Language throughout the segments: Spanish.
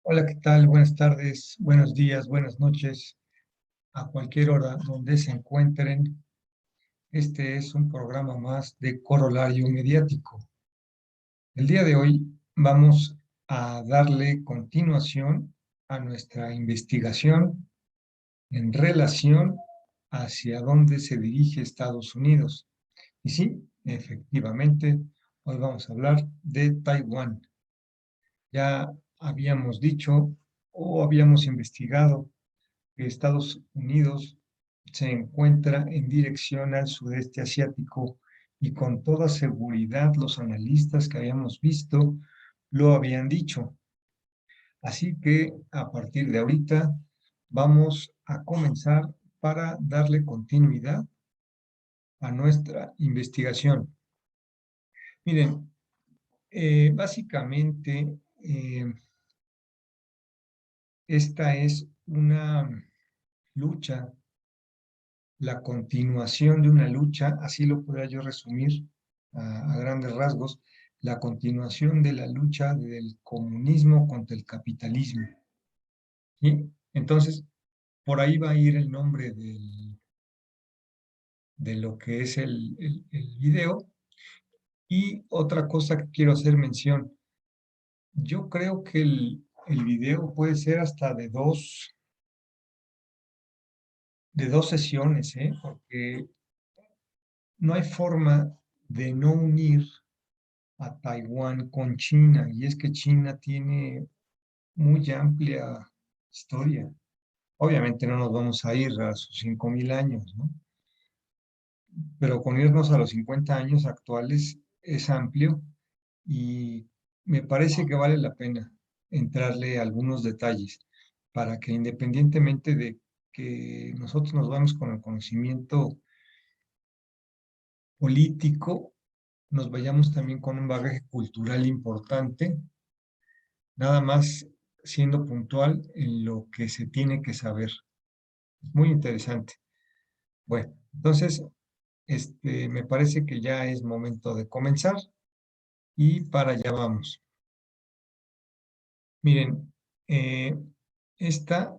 Hola, ¿qué tal? Buenas tardes, buenos días, buenas noches, a cualquier hora donde se encuentren. Este es un programa más de Corolario Mediático. El día de hoy vamos a darle continuación a nuestra investigación en relación hacia dónde se dirige Estados Unidos. Y sí, efectivamente, hoy vamos a hablar de Taiwán. Ya habíamos dicho o habíamos investigado que Estados Unidos se encuentra en dirección al sudeste asiático y con toda seguridad los analistas que habíamos visto lo habían dicho. Así que a partir de ahorita vamos a comenzar para darle continuidad a nuestra investigación. Miren, básicamente esta es una lucha, la continuación de una lucha, así lo podría yo resumir a grandes rasgos, la continuación de la lucha del comunismo contra el capitalismo. ¿Sí? Entonces, por ahí va a ir el nombre de lo que es el video. Y otra cosa que quiero hacer mención, yo creo que el video puede ser hasta de dos sesiones, ¿eh? Porque no hay forma de no unir a Taiwán con China, y es que China tiene muy amplia historia. Obviamente no nos vamos a ir a sus 5.000 años, ¿no? Pero con irnos a los 50 años actuales es amplio y me parece que vale la pena entrarle a algunos detalles para que independientemente de que nosotros nos vamos con el conocimiento político, nos vayamos también con un bagaje cultural importante, nada más siendo puntual en lo que se tiene que saber. Muy interesante. Bueno, entonces, me parece que ya es momento de comenzar y para allá vamos. Miren, eh, esta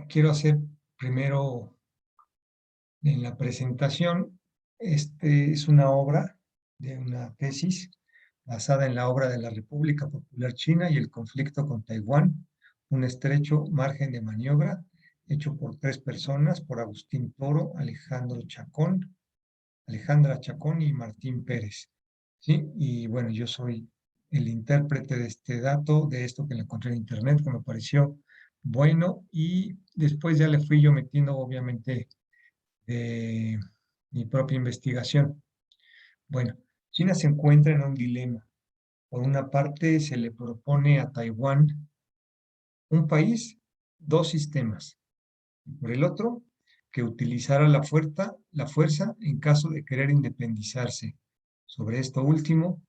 quiero hacer primero en la presentación. Este es una obra de una tesis basada en la obra de la República Popular China y el conflicto con Taiwán, un estrecho margen de maniobra, hecho por tres personas, por Agustín Toro, Alejandra Chacón y Martín Pérez. ¿Sí? Y bueno, yo soy el intérprete de este dato, de esto que le encontré en internet, que me pareció bueno, y después ya le fui yo metiendo, obviamente, mi propia investigación. Bueno, China se encuentra en un dilema. Por una parte, se le propone a Taiwán un país, dos sistemas. Y por el otro, que utilizara la fuerza en caso de querer independizarse. Sobre esto último,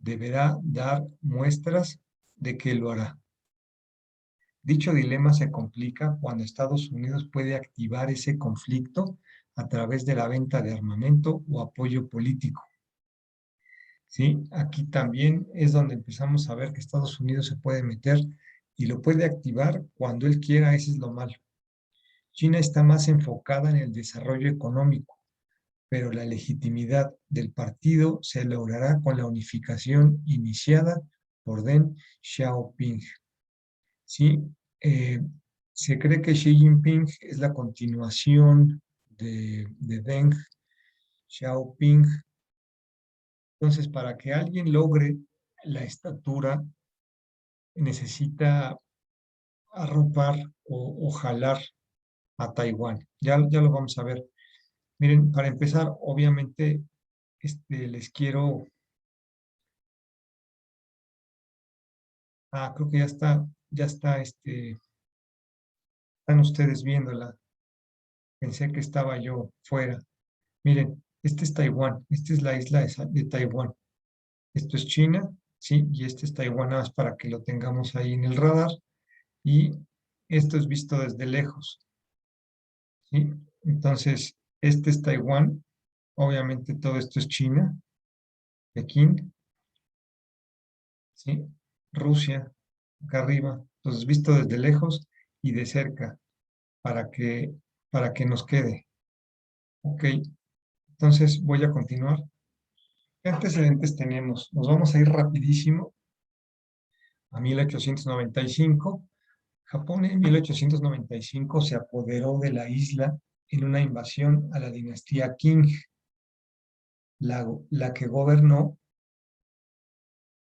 deberá dar muestras de que lo hará. Dicho dilema se complica cuando Estados Unidos puede activar ese conflicto a través de la venta de armamento o apoyo político. ¿Sí? Aquí también es donde empezamos a ver que Estados Unidos se puede meter y lo puede activar cuando él quiera, eso es lo malo. China está más enfocada en el desarrollo económico, pero la legitimidad del partido se logrará con la unificación iniciada por Deng Xiaoping. ¿Sí? Eh, Se cree que Xi Jinping es la continuación de Deng Xiaoping. Entonces, para que alguien logre la estatura, necesita arropar o jalar a Taiwán. Ya lo vamos a ver. Miren, para empezar, obviamente, les quiero... Ah, creo que están ustedes viéndola. Pensé que estaba yo fuera. Miren, este es Taiwán, esta es la isla de Taiwán. Esto es China, ¿sí? Y este es Taiwán, nada más para que lo tengamos ahí en el radar. Y esto es visto desde lejos, ¿sí? Entonces, este es Taiwán. Obviamente todo esto es China, Pekín, ¿sí? Rusia, acá arriba. Entonces, visto desde lejos y de cerca, para que, para que nos quede. Ok, entonces voy a continuar. ¿Qué antecedentes tenemos? Nos vamos a ir rapidísimo a 1895. Japón en 1895 se apoderó de la isla en una invasión a la dinastía Qing, la que gobernó,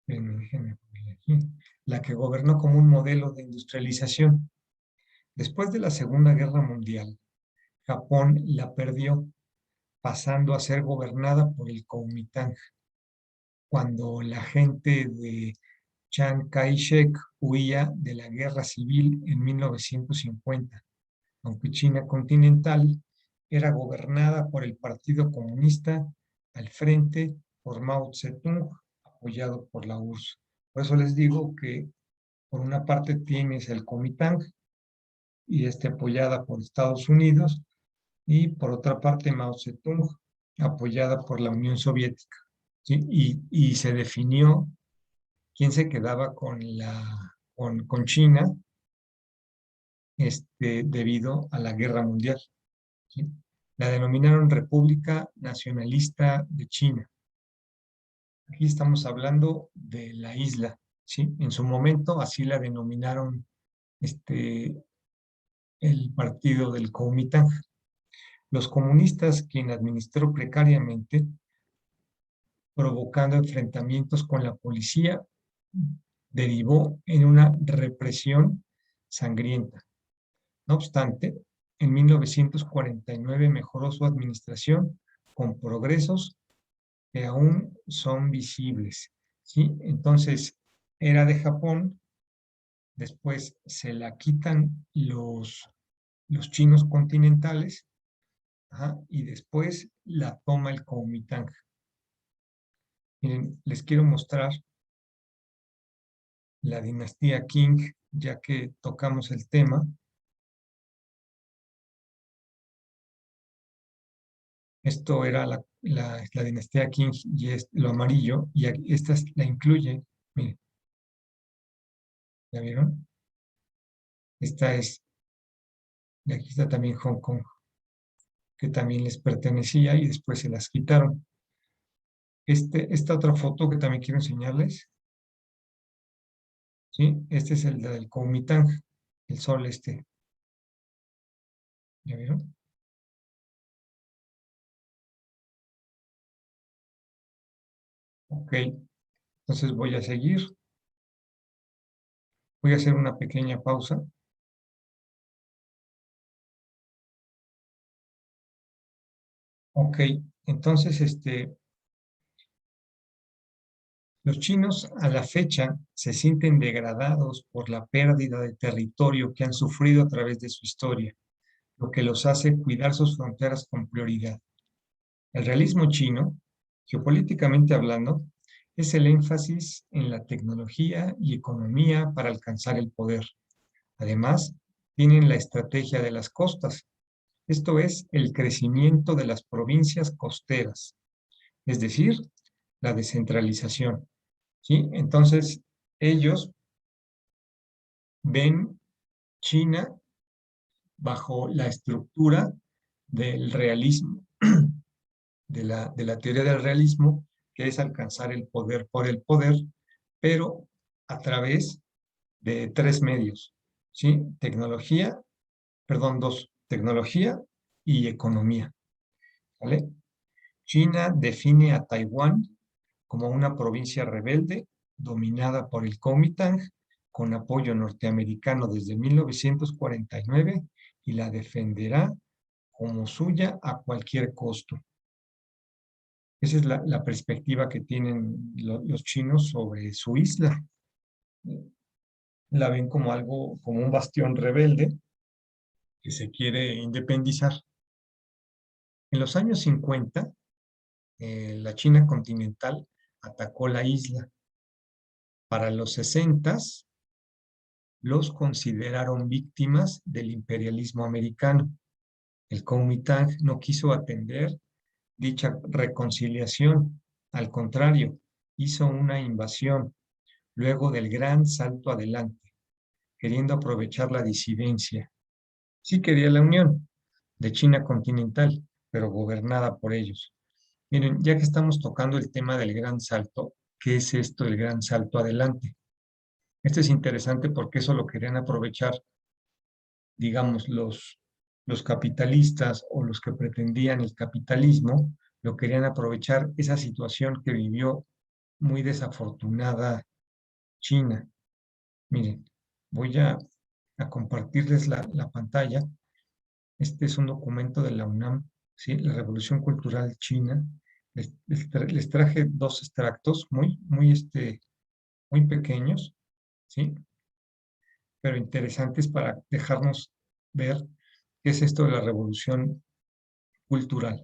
déjenme ponerle aquí, la que gobernó como un modelo de industrialización. Después de la Segunda Guerra Mundial, Japón la perdió, pasando a ser gobernada por el Kuomintang. Cuando la gente de Chiang Kai-shek huía de la guerra civil en 1950, aunque China continental era gobernada por el Partido Comunista al frente por Mao Zedong, apoyado por la URSS. Por eso les digo que por una parte tienes el Kuomintang y apoyada por Estados Unidos, y por otra parte Mao Zedong, apoyada por la Unión Soviética. ¿Sí? Y se definió quién se quedaba con China debido a la guerra mundial. ¿Sí? La denominaron República Nacionalista de China. Aquí estamos hablando de la isla, ¿sí? En su momento así la denominaron el partido del Kuomintang. Los comunistas, quien administró precariamente, provocando enfrentamientos con la policía, derivó en una represión sangrienta. No obstante, en 1949 mejoró su administración con progresos que aún son visibles. ¿Sí? Entonces, era de Japón, después se la quitan los chinos continentales, ajá, y después la toma el Kuomintang. Miren, les quiero mostrar la dinastía Qing, ya que tocamos el tema. Esto era la dinastía Qing y es lo amarillo, y esta la incluye. Miren, ¿ya vieron? Esta es, y aquí está también Hong Kong, que también les pertenecía y después se las quitaron. Esta otra foto que también quiero enseñarles, ¿sí? Este es el del Kuomintang, el sol ¿ya vieron? Ok, entonces voy a seguir. Voy a hacer una pequeña pausa. Ok, entonces los chinos a la fecha se sienten degradados por la pérdida de territorio que han sufrido a través de su historia, lo que los hace cuidar sus fronteras con prioridad. El realismo chino, geopolíticamente hablando, es el énfasis en la tecnología y economía para alcanzar el poder. Además, tienen la estrategia de las costas, esto es, el crecimiento de las provincias costeras, es decir, la descentralización. ¿Sí? Entonces, ellos ven China bajo la estructura del realismo, de la teoría del realismo, que es alcanzar el poder por el poder, pero a través de tres medios, ¿sí? Dos, tecnología y economía, ¿vale? China define a Taiwán como una provincia rebelde dominada por el Kuomintang con apoyo norteamericano desde 1949 y la defenderá como suya a cualquier costo. Esa es la perspectiva que tienen los chinos sobre su isla. La ven como algo, como un bastión rebelde que se quiere independizar. En los años 50, la China continental atacó la isla. Para los 60, los consideraron víctimas del imperialismo americano. El Kuomintang no quiso atender dicha reconciliación. Al contrario, hizo una invasión luego del gran salto adelante. queriendo aprovechar la disidencia. Sí quería la unión de China continental, pero gobernada por ellos. Miren, ya que estamos tocando el tema del gran salto, ¿qué es esto del gran salto adelante? Esto es interesante porque eso lo querían aprovechar, digamos, los capitalistas o los que pretendían el capitalismo, lo querían aprovechar esa situación que vivió muy desafortunada China. Miren, voy a compartirles la pantalla. Este es un documento de la UNAM, ¿sí? La Revolución Cultural China. Les traje dos extractos muy pequeños, ¿sí? Pero interesantes para dejarnos ver qué es esto de la revolución cultural.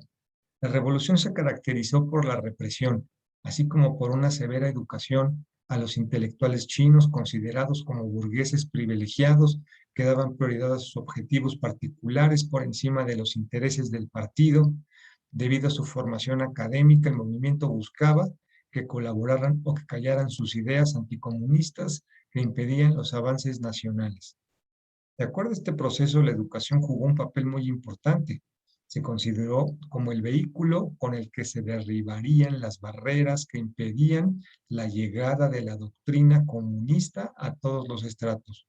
La revolución se caracterizó por la represión, así como por una severa educación a los intelectuales chinos considerados como burgueses privilegiados que daban prioridad a sus objetivos particulares por encima de los intereses del partido. Debido a su formación académica, el movimiento buscaba que colaboraran o que callaran sus ideas anticomunistas que impedían los avances nacionales. De acuerdo a este proceso, la educación jugó un papel muy importante. Se consideró como el vehículo con el que se derribarían las barreras que impedían la llegada de la doctrina comunista a todos los estratos.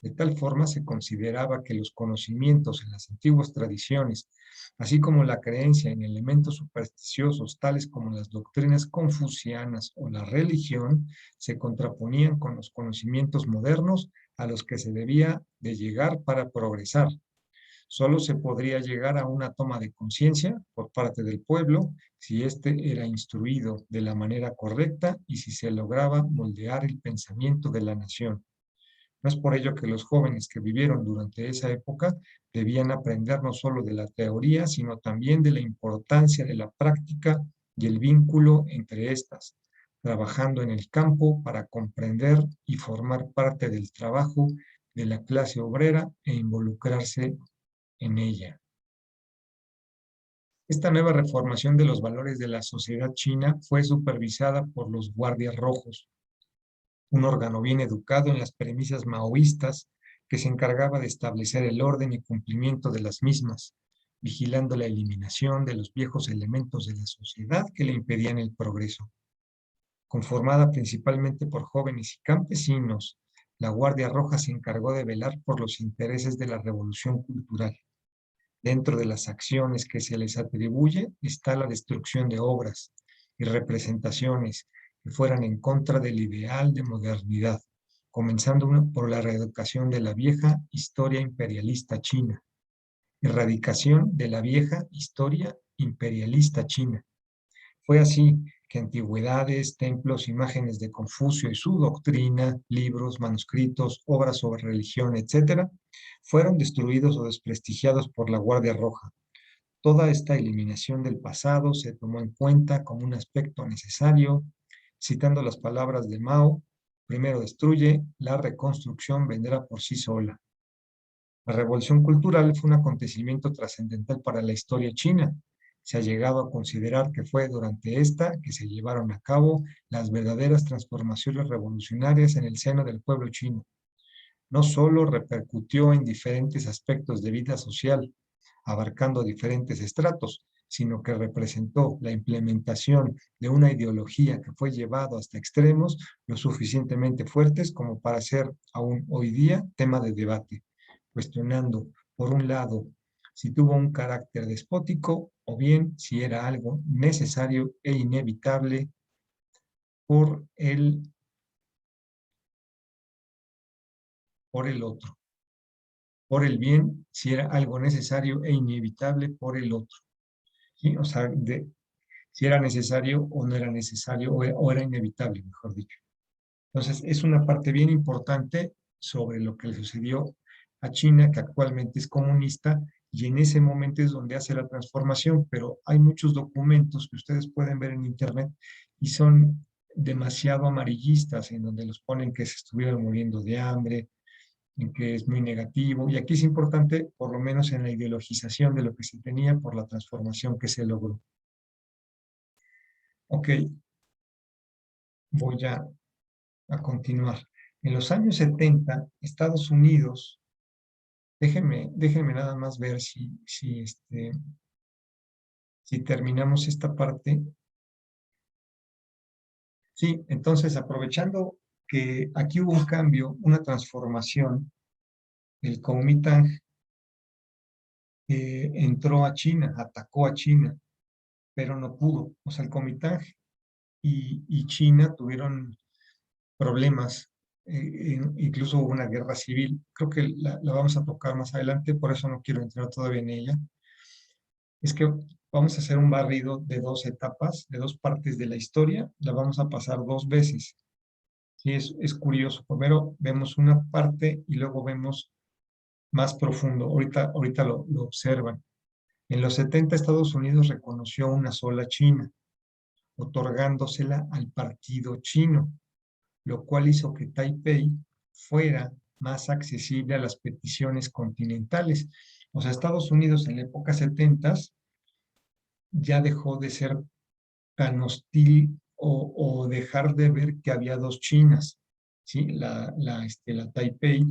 De tal forma se consideraba que los conocimientos en las antiguas tradiciones, así como la creencia en elementos supersticiosos tales como las doctrinas confucianas o la religión, se contraponían con los conocimientos modernos a los que se debía de llegar para progresar. Solo se podría llegar a una toma de conciencia por parte del pueblo si éste era instruido de la manera correcta y si se lograba moldear el pensamiento de la nación. No es por ello que los jóvenes que vivieron durante esa época debían aprender no solo de la teoría, sino también de la importancia de la práctica y el vínculo entre estas, trabajando en el campo para comprender y formar parte del trabajo de la clase obrera e involucrarse en ella. Esta nueva reformación de los valores de la sociedad china fue supervisada por los Guardias Rojos, un órgano bien educado en las premisas maoístas que se encargaba de establecer el orden y cumplimiento de las mismas, vigilando la eliminación de los viejos elementos de la sociedad que le impedían el progreso. Conformada principalmente por jóvenes y campesinos, la Guardia Roja se encargó de velar por los intereses de la revolución cultural. Dentro de las acciones que se les atribuye está la destrucción de obras y representaciones que fueran en contra del ideal de modernidad, comenzando por la reeducación de la vieja historia imperialista china, erradicación de la vieja historia imperialista china. Fue así que antigüedades, templos, imágenes de Confucio y su doctrina, libros, manuscritos, obras sobre religión, etcétera, fueron destruidos o desprestigiados por la Guardia Roja. Toda esta eliminación del pasado se tomó en cuenta como un aspecto necesario, citando las palabras de Mao: primero destruye, la reconstrucción vendrá por sí sola. La Revolución Cultural fue un acontecimiento trascendental para la historia china. Se ha llegado a considerar que fue durante esta que se llevaron a cabo las verdaderas transformaciones revolucionarias en el seno del pueblo chino. No solo repercutió en diferentes aspectos de vida social, abarcando diferentes estratos, sino que representó la implementación de una ideología que fue llevado hasta extremos lo suficientemente fuertes como para ser aún hoy día tema de debate, cuestionando, por un lado, si tuvo un carácter despótico o bien si era algo necesario e inevitable por el otro. Por el bien, si era algo necesario e inevitable por el otro. ¿Sí? O sea, si era necesario o no era necesario, o era inevitable, mejor dicho. Entonces, es una parte bien importante sobre lo que le sucedió a China, que actualmente es comunista, y en ese momento es donde hace la transformación, pero hay muchos documentos que ustedes pueden ver en internet y son demasiado amarillistas, en donde los ponen que se estuvieron muriendo de hambre, en que es muy negativo, y aquí es importante, por lo menos en la ideologización de lo que se tenía por la transformación que se logró. Ok, voy a continuar. En los años 70, Estados Unidos, déjenme nada más ver si terminamos esta parte. Sí, entonces aprovechando que aquí hubo un cambio, una transformación, el Kuomintang entró a China, atacó a China, pero no pudo. O sea, el Kuomintang y China tuvieron problemas, incluso hubo una guerra civil. Creo que la vamos a tocar más adelante, por eso no quiero entrar todavía en ella. Es que vamos a hacer un barrido de dos etapas, de dos partes de la historia, la vamos a pasar dos veces. Sí, es curioso. Primero vemos una parte y luego vemos más profundo. Ahorita lo observan. En los 70 Estados Unidos reconoció una sola China, otorgándosela al partido chino, lo cual hizo que Taipei fuera más accesible a las peticiones continentales. O sea, Estados Unidos en la época 70 ya dejó de ser tan hostil o dejar de ver que había dos Chinas, ¿sí? La Taipei,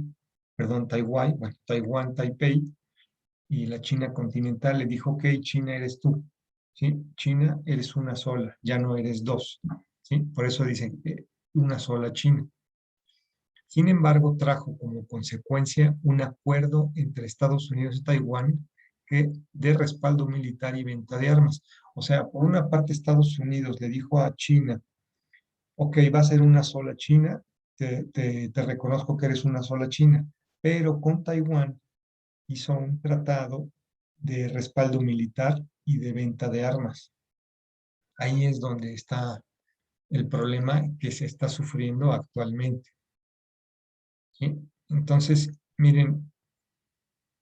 perdón, Taiwán, bueno, Taiwán, Taipei, y la China continental le dijo, ok, China eres tú, ¿sí? China eres una sola, ya no eres dos, ¿sí? Por eso dicen una sola China. Sin embargo, trajo como consecuencia un acuerdo entre Estados Unidos y Taiwán que de respaldo militar y venta de armas. O sea, por una parte Estados Unidos le dijo a China, ok, va a ser una sola China, te reconozco que eres una sola China, pero con Taiwán hizo un tratado de respaldo militar y de venta de armas. Ahí es donde está el problema que se está sufriendo actualmente, ¿sí? Entonces, miren,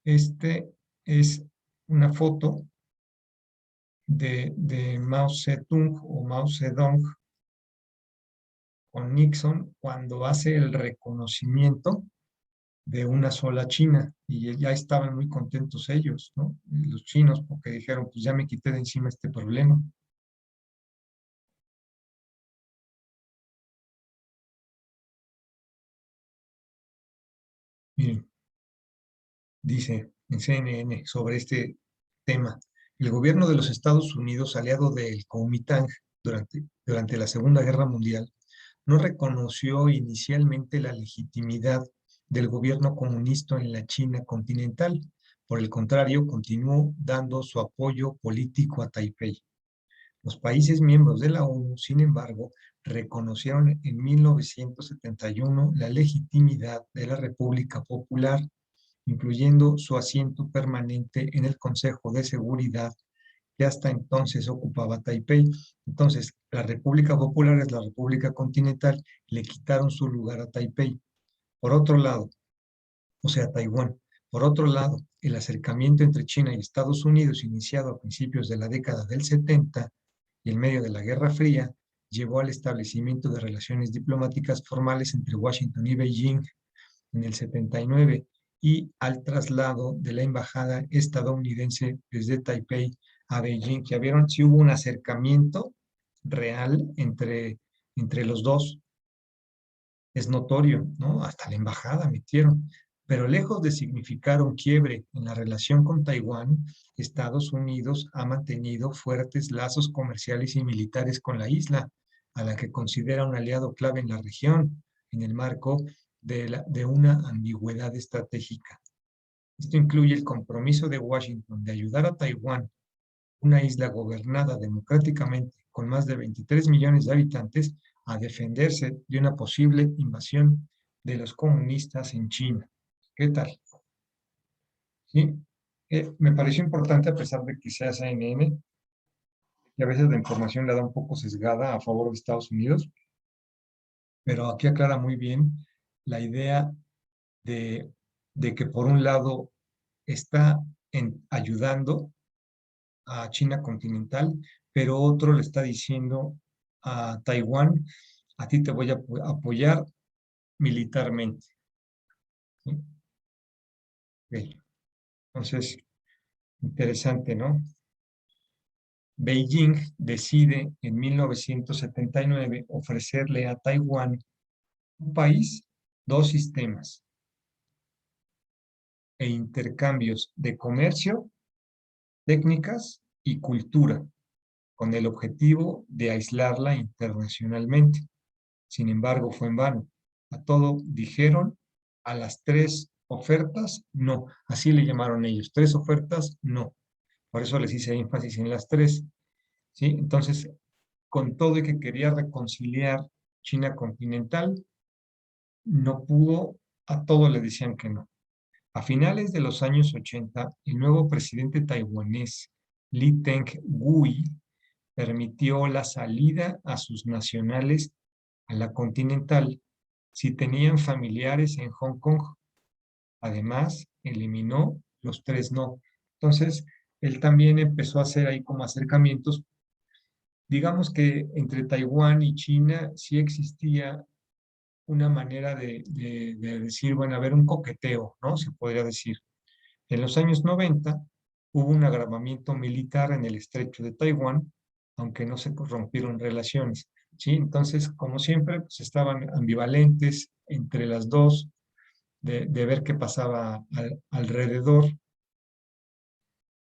este es una foto de Mao Zedong o Mao Zedong con Nixon cuando hace el reconocimiento de una sola China y ya estaban muy contentos ellos, ¿no? Los chinos, porque dijeron, pues ya me quité de encima este problema. Miren, dice en CNN sobre este tema, el gobierno de los Estados Unidos, aliado del Kuomintang durante la Segunda Guerra Mundial, no reconoció inicialmente la legitimidad del gobierno comunista en la China continental. Por el contrario, continuó dando su apoyo político a Taipei. Los países miembros de la ONU, sin embargo, reconocieron en 1971 la legitimidad de la República Popular, incluyendo su asiento permanente en el Consejo de Seguridad que hasta entonces ocupaba Taipei. Entonces, la República Popular es la República Continental, le quitaron su lugar a Taipei. Por otro lado, o sea, Taiwán. Por otro lado, el acercamiento entre China y Estados Unidos, iniciado a principios de la década del 70 y en medio de la Guerra Fría, llevó al establecimiento de relaciones diplomáticas formales entre Washington y Beijing en el 79 y al traslado de la embajada estadounidense desde Taipei a Beijing. Ya vieron si hubo un acercamiento real entre los dos, es notorio, ¿no? Hasta la embajada metieron. Pero lejos de significar un quiebre en la relación con Taiwán, Estados Unidos ha mantenido fuertes lazos comerciales y militares con la isla, a la que considera un aliado clave en la región, en el marco de una ambigüedad estratégica. Esto incluye el compromiso de Washington de ayudar a Taiwán, una isla gobernada democráticamente con más de 23 millones de habitantes, a defenderse de una posible invasión de los comunistas en China. ¿Qué tal? ¿Sí? Me pareció importante, a pesar de que sea CNN, y a veces la información la da un poco sesgada a favor de Estados Unidos, pero aquí aclara muy bien la idea de, de que por un lado está ayudando a China continental, pero otro le está diciendo a Taiwán, a ti te voy a apoyar militarmente, ¿sí? Ok. Entonces, interesante, ¿no? Beijing decide en 1979 ofrecerle a Taiwán un país dos sistemas e intercambios de comercio, técnicas y cultura, con el objetivo de aislarla internacionalmente. Sin embargo, fue en vano. A todo dijeron, a las tres ofertas, no. Así le llamaron ellos. Tres ofertas, no. Por eso les hice énfasis en las tres. ¿Sí? Entonces, con todo y que quería reconciliar China continental, no pudo, a todo le decían que no. A finales de los años 80, el nuevo presidente taiwanés, Lee Teng-hui, permitió la salida a sus nacionales a la continental si tenían familiares en Hong Kong. Además, eliminó los tres no. Entonces, él también empezó a hacer ahí como acercamientos. Digamos que entre Taiwán y China sí existía una manera de decir, bueno, a ver, un coqueteo, ¿no? Se podría decir. En los años 90 hubo un agravamiento militar en el estrecho de Taiwán, aunque no se rompieron relaciones, ¿sí? Entonces, como siempre, pues estaban ambivalentes entre las dos, de ver qué pasaba alrededor.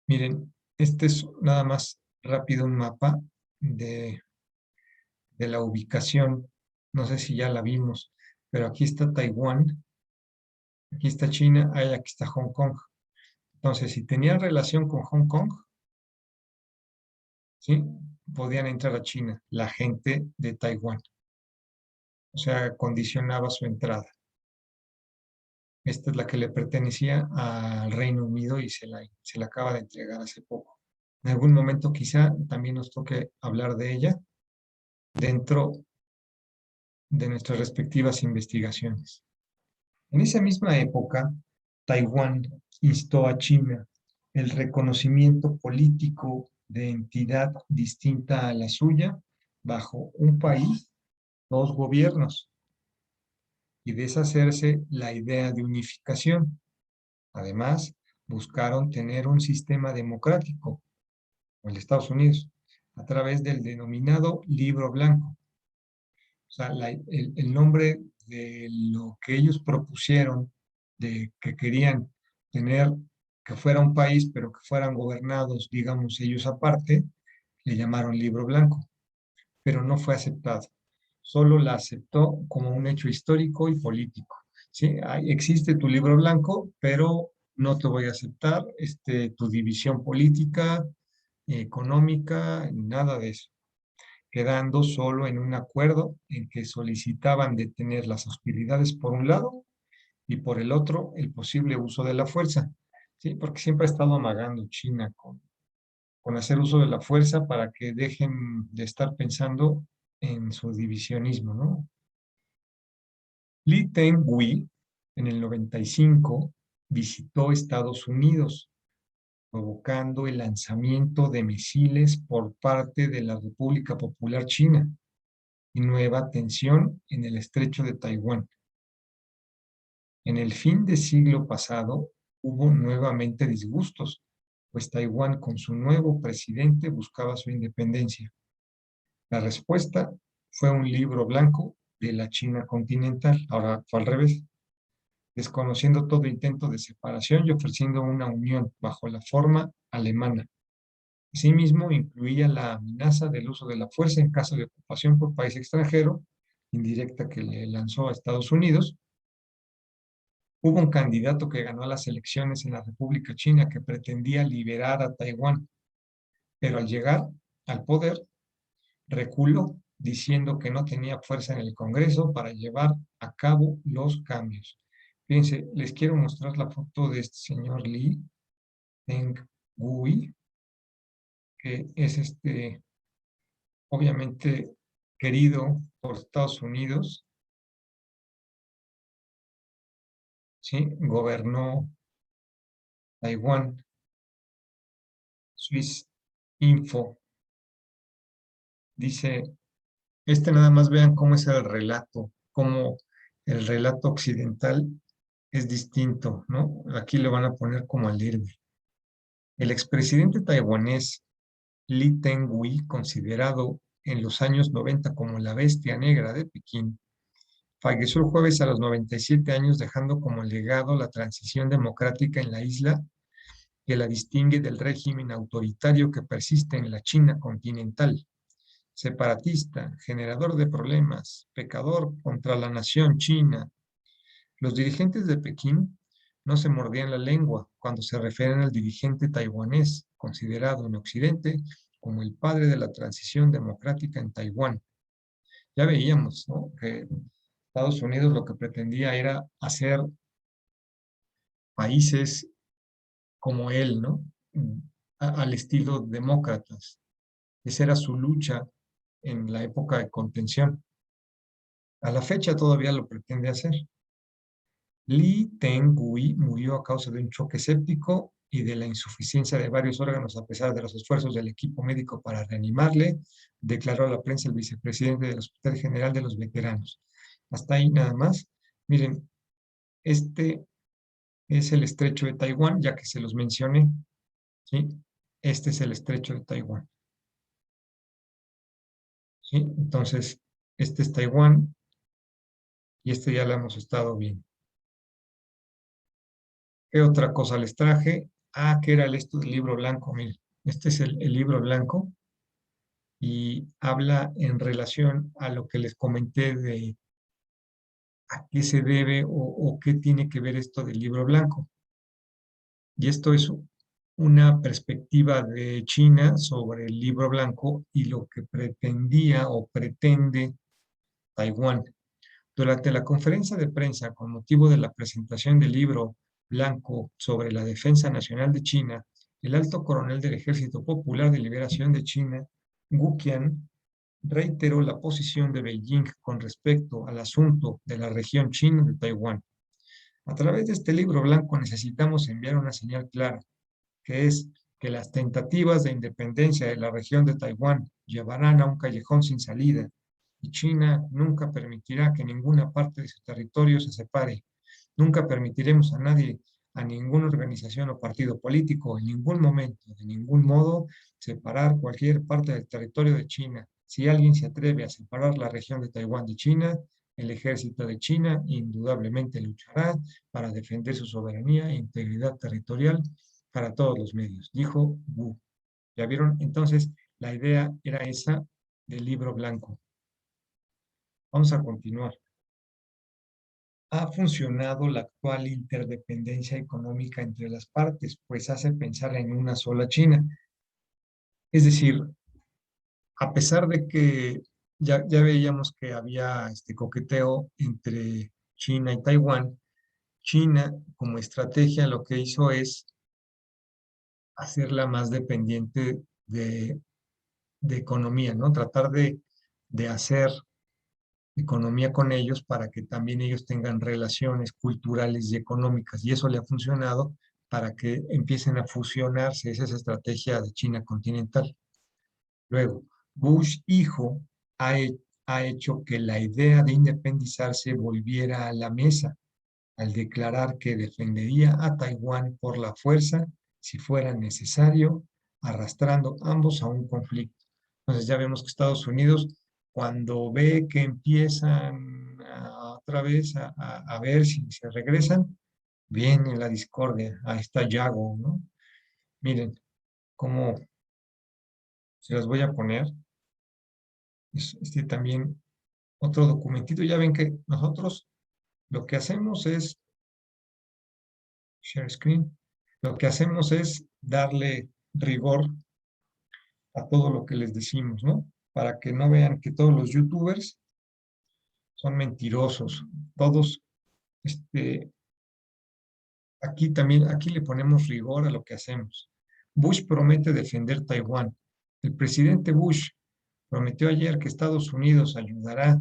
Miren, este es nada más rápido un mapa de, de la ubicación. No sé si ya la vimos, pero aquí está Taiwán, aquí está China, aquí está Hong Kong. Entonces, si tenían relación con Hong Kong, ¿sí? Podían entrar a China, la gente de Taiwán. O sea, condicionaba su entrada. Esta es la que le pertenecía al Reino Unido y se la acaba de entregar hace poco. En algún momento quizá también nos toque hablar de ella dentro de nuestras respectivas investigaciones. En esa misma época, Taiwán instó a China el reconocimiento político de entidad distinta a la suya bajo un país, dos gobiernos, y deshacerse la idea de unificación. Además, buscaron tener un sistema democrático, como el Estados Unidos, a través del denominado Libro Blanco. O sea, el nombre de lo que ellos propusieron, de que querían tener, que fuera un país, pero que fueran gobernados, digamos, ellos aparte, le llamaron Libro Blanco, pero no fue aceptado. Solo la aceptó como un hecho histórico y político. ¿Sí? Existe tu Libro Blanco, pero no te voy a aceptar tu división política, económica, nada de eso, quedando solo en un acuerdo en que solicitaban detener las hostilidades por un lado y por el otro el posible uso de la fuerza, ¿sí? Porque siempre ha estado amagando China con hacer uso de la fuerza para que dejen de estar pensando en su divisionismo, ¿no? Lee Teng-hui en el 95 visitó Estados Unidos, provocando el lanzamiento de misiles por parte de la República Popular China y nueva tensión en el estrecho de Taiwán. En el fin de siglo pasado hubo nuevamente disgustos, pues Taiwán con su nuevo presidente buscaba su independencia. La respuesta fue un libro blanco de la China continental, ahora fue al revés, desconociendo todo intento de separación y ofreciendo una unión bajo la forma alemana. Asimismo, incluía la amenaza del uso de la fuerza en caso de ocupación por país extranjero, indirecta que le lanzó a Estados Unidos. Hubo un candidato que ganó las elecciones en la República China que pretendía liberar a Taiwán, pero al llegar al poder reculó diciendo que no tenía fuerza en el Congreso para llevar a cabo los cambios. Fíjense, les quiero mostrar la foto de este señor Lee Teng-hui, que es obviamente querido por Estados Unidos, ¿sí? Gobernó Taiwán. Swiss Info dice, nada más vean cómo es el relato, cómo el relato occidental es distinto, ¿no? Aquí le van a poner como alerta. El expresidente taiwanés Lee Teng-hui, considerado en los años 90 como la bestia negra de Pekín, Falleció el jueves a los 97 años, dejando como legado la transición democrática en la isla que la distingue del régimen autoritario que persiste en la China continental. Separatista, generador de problemas, pecador contra la nación china. Los dirigentes de Pekín no se mordían la lengua cuando se refieren al dirigente taiwanés, considerado en Occidente como el padre de la transición democrática en Taiwán. Ya veíamos, ¿no?, que Estados Unidos lo que pretendía era hacer países como él, ¿no? Al estilo demócratas. Esa era su lucha en la época de contención. A la fecha todavía lo pretende hacer. Li Tenghui murió a causa de un choque séptico y de la insuficiencia de varios órganos a pesar de los esfuerzos del equipo médico para reanimarle, declaró a la prensa el vicepresidente del Hospital General de los Veteranos. Hasta ahí nada más. Miren, este es el estrecho de Taiwán, ya que se los mencioné, ¿sí? Este es el estrecho de Taiwán, ¿sí? Entonces, este es Taiwán y este ya lo hemos estado viendo. ¿Qué otra cosa les traje? Ah, que era esto del libro blanco. Miren, este es el libro blanco y habla en relación a lo que les comenté de a qué se debe o qué tiene que ver esto del libro blanco. Y esto es una perspectiva de China sobre el libro blanco y lo que pretendía o pretende Taiwán. Durante la conferencia de prensa con motivo de la presentación del libro blanco sobre la defensa nacional de China, el alto coronel del Ejército Popular de Liberación de China, Wu Qian, reiteró la posición de Beijing con respecto al asunto de la región china de Taiwán. A través de este libro blanco necesitamos enviar una señal clara, que es que las tentativas de independencia de la región de Taiwán llevarán a un callejón sin salida y China nunca permitirá que ninguna parte de su territorio se separe. Nunca permitiremos a nadie, a ninguna organización o partido político, en ningún momento, de ningún modo, separar cualquier parte del territorio de China. Si alguien se atreve a separar la región de Taiwán de China, el ejército de China indudablemente luchará para defender su soberanía e integridad territorial para todos los medios, dijo Wu. ¿Ya vieron? Entonces, la idea era esa del libro blanco. Vamos a continuar. ¿Ha funcionado la actual interdependencia económica entre las partes? Pues hace pensar en una sola China. Es decir, a pesar de que ya veíamos que había este coqueteo entre China y Taiwán, China como estrategia lo que hizo es hacerla más dependiente de economía, ¿no? Tratar de hacer economía con ellos para que también ellos tengan relaciones culturales y económicas. Y eso le ha funcionado para que empiecen a fusionarse. Esa es la estrategia de China continental. Luego, Bush hijo ha, ha hecho que la idea de independizarse volviera a la mesa al declarar que defendería a Taiwán por la fuerza si fuera necesario, arrastrando ambos a un conflicto. Entonces ya vemos que Estados Unidos, cuando ve que empiezan otra vez a ver si se regresan, viene la discordia, ahí está Yago, ¿no? Miren, cómo se las voy a poner. Este también, otro documentito, ya ven que nosotros lo que hacemos es share screen. Lo que hacemos es darle rigor a todo lo que les decimos, ¿no? Para que no vean que todos los youtubers son mentirosos. Todos, aquí también, aquí le ponemos rigor a lo que hacemos. Bush promete defender Taiwán. El presidente Bush prometió ayer que Estados Unidos ayudará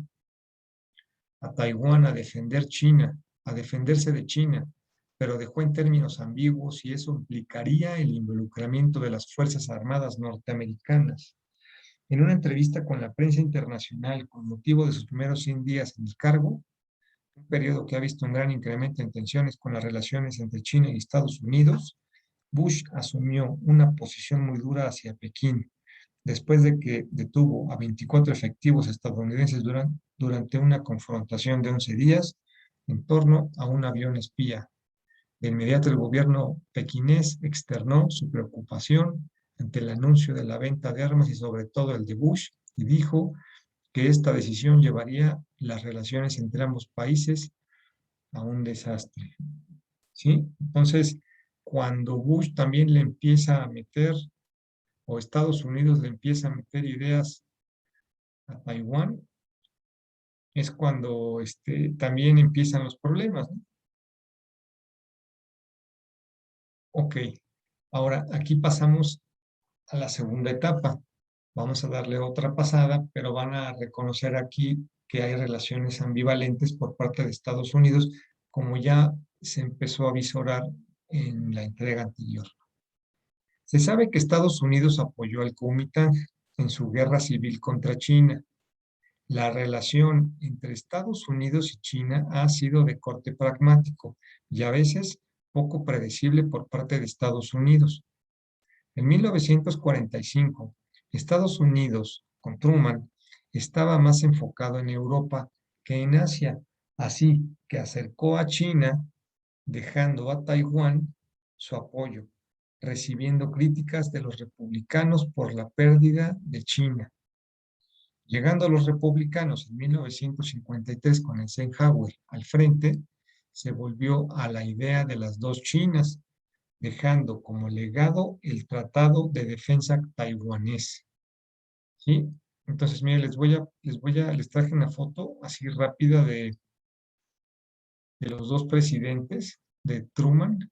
a Taiwán a defender China, a defenderse de China, pero dejó en términos ambiguos y eso implicaría el involucramiento de las Fuerzas Armadas norteamericanas. En una entrevista con la prensa internacional con motivo de sus primeros 100 días en el cargo, un periodo que ha visto un gran incremento en tensiones con las relaciones entre China y Estados Unidos, Bush asumió una posición muy dura hacia Pekín. después de que detuvo a 24 efectivos estadounidenses durante una confrontación de 11 días en torno a un avión espía. De inmediato el gobierno pequinés externó su preocupación ante el anuncio de la venta de armas y sobre todo el de Bush y dijo que esta decisión llevaría las relaciones entre ambos países a un desastre. ¿Sí? Entonces, cuando Bush también le empieza a meter, o Estados Unidos le empieza a meter ideas a Taiwán, es cuando también empiezan los problemas, ¿no? Ok, ahora aquí pasamos a la segunda etapa. Vamos a darle otra pasada, pero van a reconocer aquí que hay relaciones ambivalentes por parte de Estados Unidos, como ya se empezó a visorar en la entrega anterior. Se sabe que Estados Unidos apoyó al Kuomintang en su guerra civil contra China. La relación entre Estados Unidos y China ha sido de corte pragmático y a veces poco predecible por parte de Estados Unidos. En 1945, Estados Unidos, con Truman, estaba más enfocado en Europa que en Asia, así que acercó a China, dejando a Taiwán su apoyo, recibiendo críticas de los republicanos por la pérdida de China. Llegando a los republicanos en 1953 con Eisenhower al frente, se volvió a la idea de las dos Chinas, dejando como legado el Tratado de Defensa taiwanés. ¿Sí? Entonces, miren, les traje una foto así rápida de los dos presidentes, de Truman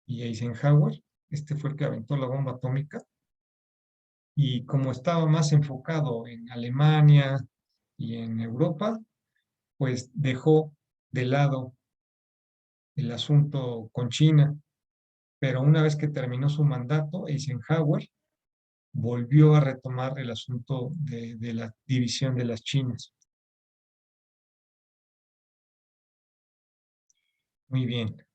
y Eisenhower. Este fue el que aventó la bomba atómica. Y como estaba más enfocado en Alemania y en Europa, pues dejó de lado el asunto con China. Pero una vez que terminó su mandato, Eisenhower volvió a retomar el asunto de la división de las Chinas. Muy bien.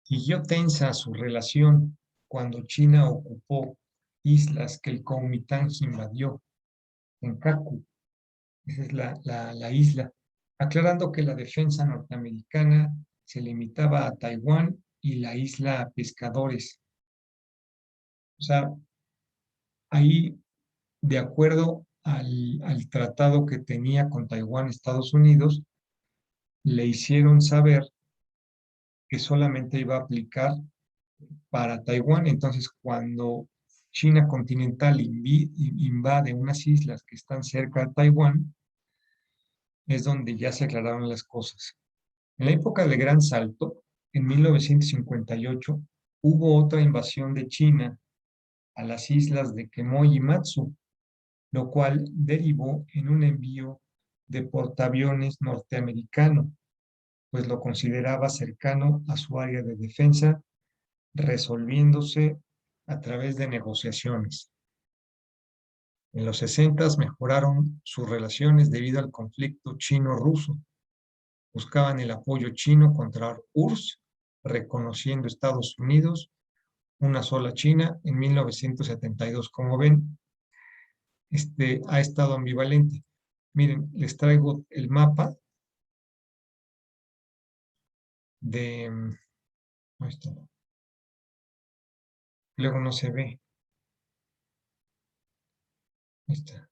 Siguió tensa su relación cuando China ocupó islas que el Kuomintang invadió, en Kaku, esa es la isla, aclarando que la defensa norteamericana se limitaba a Taiwán y la isla Pescadores. O sea, ahí, de acuerdo al tratado que tenía con Taiwán Estados Unidos, le hicieron saber que solamente iba a aplicar para Taiwán. Entonces, cuando China continental invade unas islas que están cerca de Taiwán, es donde ya se aclararon las cosas. En la época del Gran Salto, en 1958, hubo otra invasión de China a las islas de Quemoy y Matsu, lo cual derivó en un envío de portaaviones norteamericano, pues lo consideraba cercano a su área de defensa, resolviéndose a través de negociaciones. En los 60 mejoraron sus relaciones debido al conflicto chino-ruso. Buscaban el apoyo chino contra URSS, reconociendo Estados Unidos una sola China en 1972. Como ven, ha estado ambivalente. Miren, les traigo el mapa de... Ahí está. Luego no se ve. Ahí está.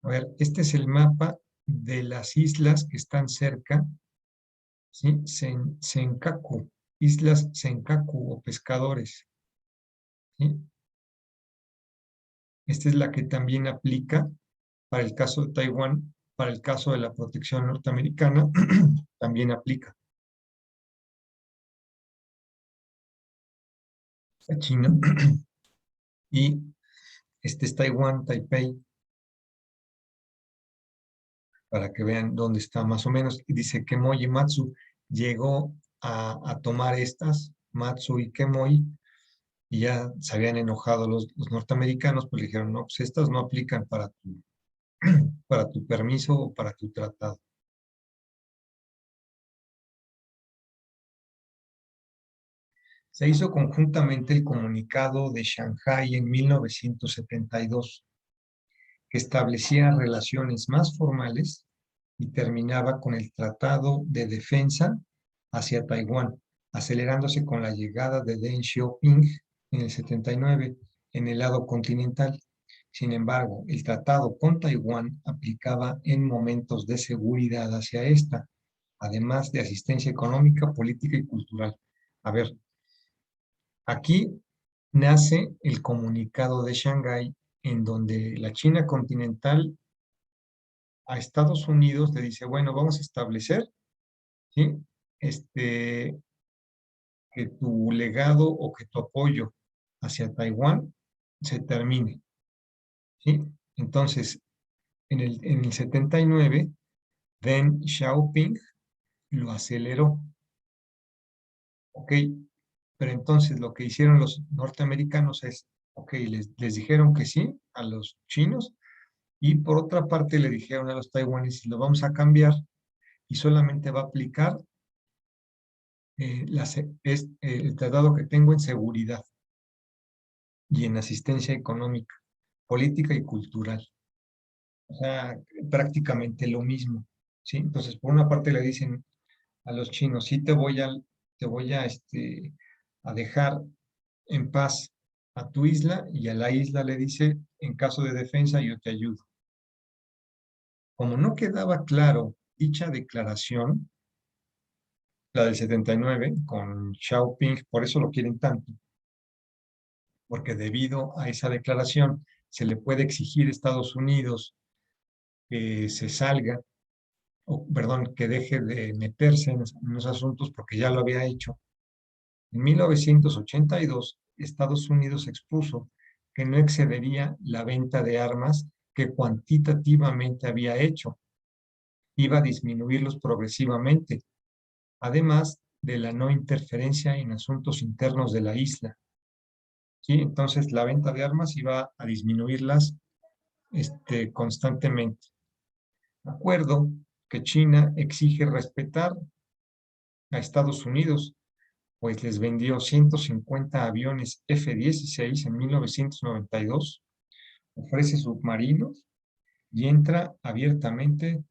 A ver, este es el mapa de las islas que están cerca, ¿sí? Senkaku, islas Senkaku o pescadores, ¿sí? Esta es la que también aplica para el caso de Taiwán, para el caso de la protección norteamericana, también aplica a China. Y este es Taiwán, Taipei, para que vean dónde está más o menos. Y dice Quemoy y Matsu llegó a tomar estas, Matsu y Quemoy, y ya se habían enojado los norteamericanos, pues le dijeron, no, pues estas no aplican para tu permiso o para tu tratado. Se hizo conjuntamente el Comunicado de Shanghái en 1972, que establecía relaciones más formales y terminaba con el Tratado de Defensa hacia Taiwán, acelerándose con la llegada de Deng Xiaoping en el 79 en el lado continental. Sin embargo, el tratado con Taiwán aplicaba en momentos de seguridad hacia esta, además de asistencia económica, política y cultural. A ver, aquí nace el Comunicado de Shanghái, en donde la China continental a Estados Unidos le dice, bueno, vamos a establecer, ¿sí? Este, que tu legado o que tu apoyo hacia Taiwán se termine, ¿sí? Entonces, en el 79, Deng Xiaoping lo aceleró, ¿ok? Pero entonces lo que hicieron los norteamericanos es, ok, les dijeron que sí a los chinos y por otra parte le dijeron a los taiwaneses, lo vamos a cambiar y solamente va a aplicar el tratado que tengo en seguridad y en asistencia económica, política y cultural. O sea, prácticamente lo mismo, ¿sí? Entonces, por una parte le dicen a los chinos, sí te voy a dejar en paz a tu isla, y a la isla le dice, en caso de defensa yo te ayudo. Como no quedaba claro dicha declaración, la del 79, con Xiaoping, por eso lo quieren tanto, porque debido a esa declaración se le puede exigir a Estados Unidos que se salga, o perdón, que deje de meterse en los asuntos porque ya lo había hecho. En 1982, Estados Unidos expuso que no excedería la venta de armas que cuantitativamente había hecho, iba a disminuirlos progresivamente, además de la no interferencia en asuntos internos de la isla. ¿Sí? Entonces, la venta de armas iba a disminuirlas constantemente. Acuerdo que China exige respetar a Estados Unidos, pues les vendió 150 aviones F-16 en 1992, ofrece submarinos y entra abiertamente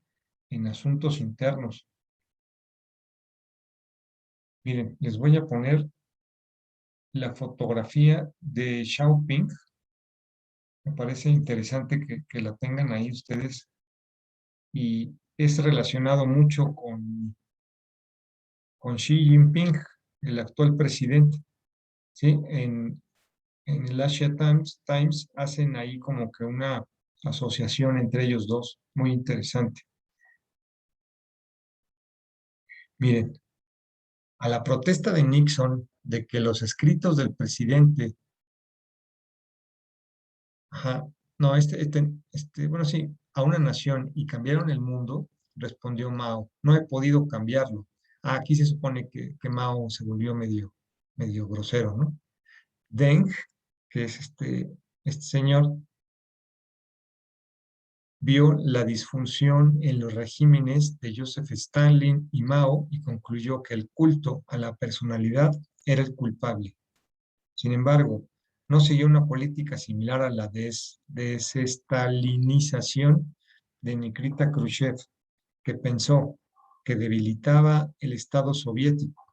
en asuntos internos. Miren, les voy a poner la fotografía de Xiaoping. Me parece interesante que la tengan ahí ustedes y es relacionado mucho con Xi Jinping, el actual presidente. ¿Sí? En el Asia Times hacen ahí como que una asociación entre ellos dos, muy interesante. Miren, a la protesta de Nixon de que los escritos del presidente, ajá, no, bueno, sí, a una nación y cambiaron el mundo, respondió Mao, no he podido cambiarlo. Aquí se supone que Mao se volvió medio grosero, ¿no? Deng, que es este señor, vio la disfunción en los regímenes de Joseph Stalin y Mao y concluyó que el culto a la personalidad era el culpable. Sin embargo, no siguió una política similar a la desestalinización de Nikita Khrushchev, que pensó que debilitaba el Estado soviético.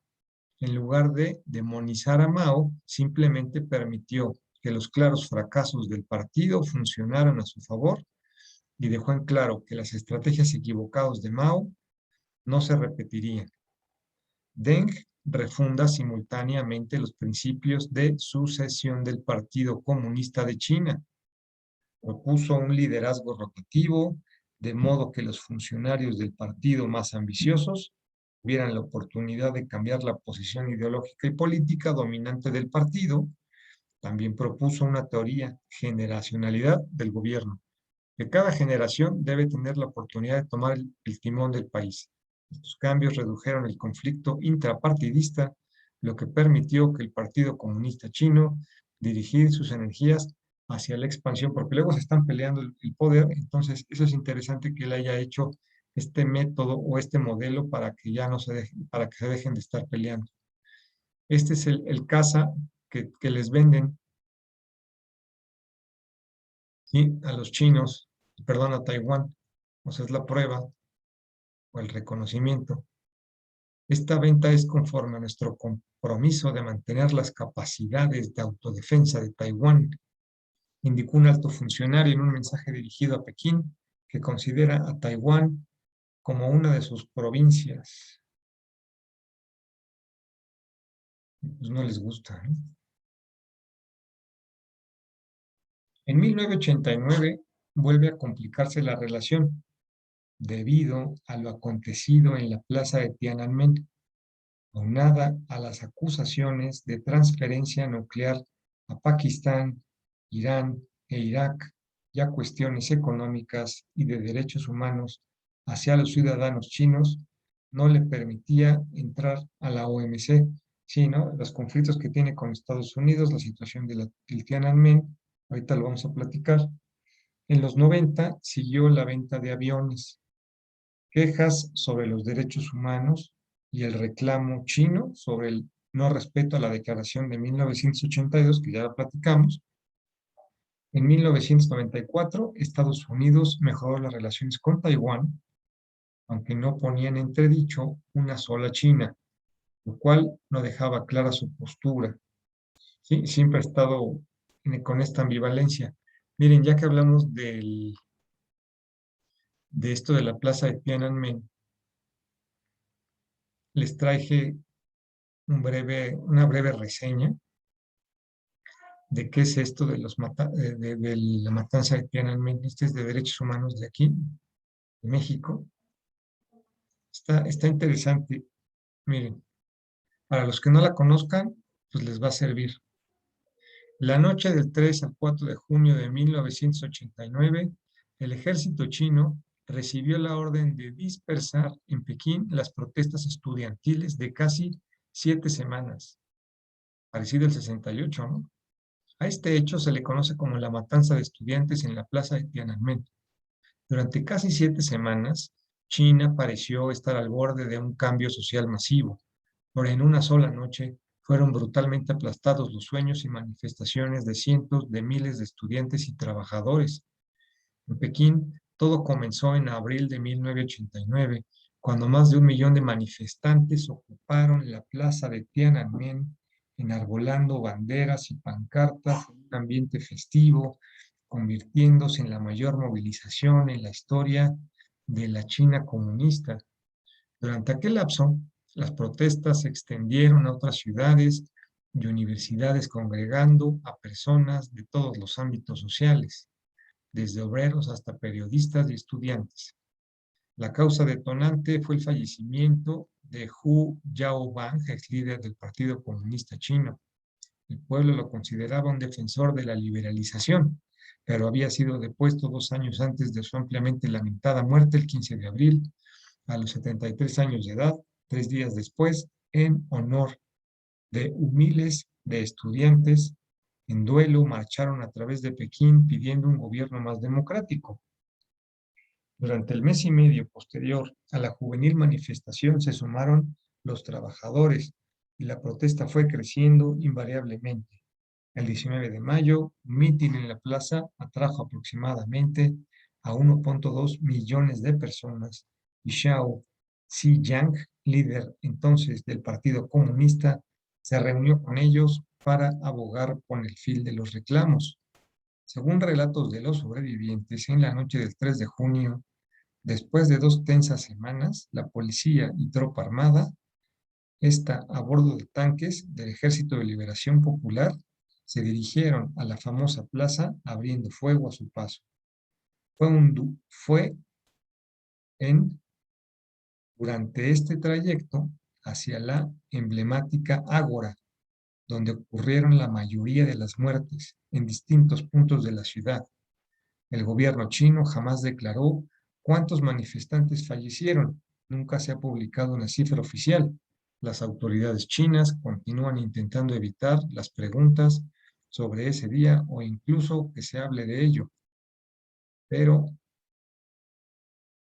En lugar de demonizar a Mao, simplemente permitió que los claros fracasos del partido funcionaran a su favor y dejó en claro que las estrategias equivocadas de Mao no se repetirían. Deng refunda simultáneamente los principios de sucesión del Partido Comunista de China. Propuso un liderazgo rotativo, de modo que los funcionarios del partido más ambiciosos tuvieran la oportunidad de cambiar la posición ideológica y política dominante del partido. También propuso una teoría generacionalidad del gobierno, que cada generación debe tener la oportunidad de tomar el timón del país. Estos cambios redujeron el conflicto intrapartidista, lo que permitió que el Partido Comunista Chino dirigir sus energías hacia la expansión, porque luego se están peleando el poder. Entonces eso es interesante que él haya hecho este método o este modelo para que ya no se dejen, para que se dejen de estar peleando. Este es el caza que les venden, ¿sí?, a los chinos, perdón, a Taiwán. O sea, es la prueba o el reconocimiento. Esta venta es conforme a nuestro compromiso de mantener las capacidades de autodefensa de Taiwán, indicó un alto funcionario en un mensaje dirigido a Pekín, que considera a Taiwán como una de sus provincias. Pues no les gusta, ¿no? En 1989 vuelve a complicarse la relación debido a lo acontecido en la plaza de Tiananmen, aunada a las acusaciones de transferencia nuclear a Pakistán, Irán e Irak, y a cuestiones económicas y de derechos humanos hacia los ciudadanos chinos, no le permitía entrar a la OMC. Sí, ¿no? Los conflictos que tiene con Estados Unidos, la situación del Tiananmen, ahorita lo vamos a platicar. En los 90 siguió la venta de aviones, quejas sobre los derechos humanos y el reclamo chino sobre el no respeto a la Declaración de 1982, que ya la platicamos. En 1994, Estados Unidos mejoró las relaciones con Taiwán, aunque no ponía en entredicho una sola China, lo cual no dejaba clara su postura. ¿Sí? Siempre ha estado con esta ambivalencia. Miren, ya que hablamos de esto de la plaza de Tiananmen, les traje una breve reseña de qué es esto de, de la matanza de Tiananmen. Este es de derechos humanos de aquí, de México. Está interesante. Miren, para los que no la conozcan, pues les va a servir. La noche del 3 al 4 de junio de 1989, el ejército chino recibió la orden de dispersar en Pekín las protestas estudiantiles de casi 7 semanas, parecido al 68, ¿no? A este hecho se le conoce como la matanza de estudiantes en la plaza de Tiananmen. Durante casi 7 semanas, China pareció estar al borde de un cambio social masivo, pero en una sola noche fueron brutalmente aplastados los sueños y manifestaciones de cientos de miles de estudiantes y trabajadores. En Pekín, todo comenzó en abril de 1989, cuando más de 1 millón de manifestantes ocuparon la plaza de Tiananmen, enarbolando banderas y pancartas en un ambiente festivo, convirtiéndose en la mayor movilización en la historia de la China comunista. Durante aquel lapso, las protestas se extendieron a otras ciudades y universidades, congregando a personas de todos los ámbitos sociales, desde obreros hasta periodistas y estudiantes. La causa detonante fue el fallecimiento de Hu Yaobang, ex líder del Partido Comunista Chino. El pueblo lo consideraba un defensor de la liberalización, pero había sido depuesto 2 años antes de su ampliamente lamentada muerte, el 15 de abril, a los 73 años de edad, 3 días después, en honor de miles de estudiantes en duelo marcharon a través de Pekín pidiendo un gobierno más democrático. Durante el mes y medio posterior a la juvenil manifestación se sumaron los trabajadores y la protesta fue creciendo invariablemente. El 19 de mayo, un mitin en la plaza atrajo aproximadamente a 1.2 millones de personas y Xiao Ziyang, líder entonces del Partido Comunista, se reunió con ellos para abogar por el fin de los reclamos. Según relatos de los sobrevivientes, en la noche del 3 de junio, después de 2 tensas semanas, la policía y tropa armada, esta a bordo de tanques del Ejército de Liberación Popular, se dirigieron a la famosa plaza abriendo fuego a su paso. Fue durante este trayecto hacia la emblemática Ágora, donde ocurrieron la mayoría de las muertes en distintos puntos de la ciudad. El gobierno chino jamás declaró cuántos manifestantes fallecieron. Nunca se ha publicado una cifra oficial. Las autoridades chinas continúan intentando evitar las preguntas sobre ese día o incluso que se hable de ello. Pero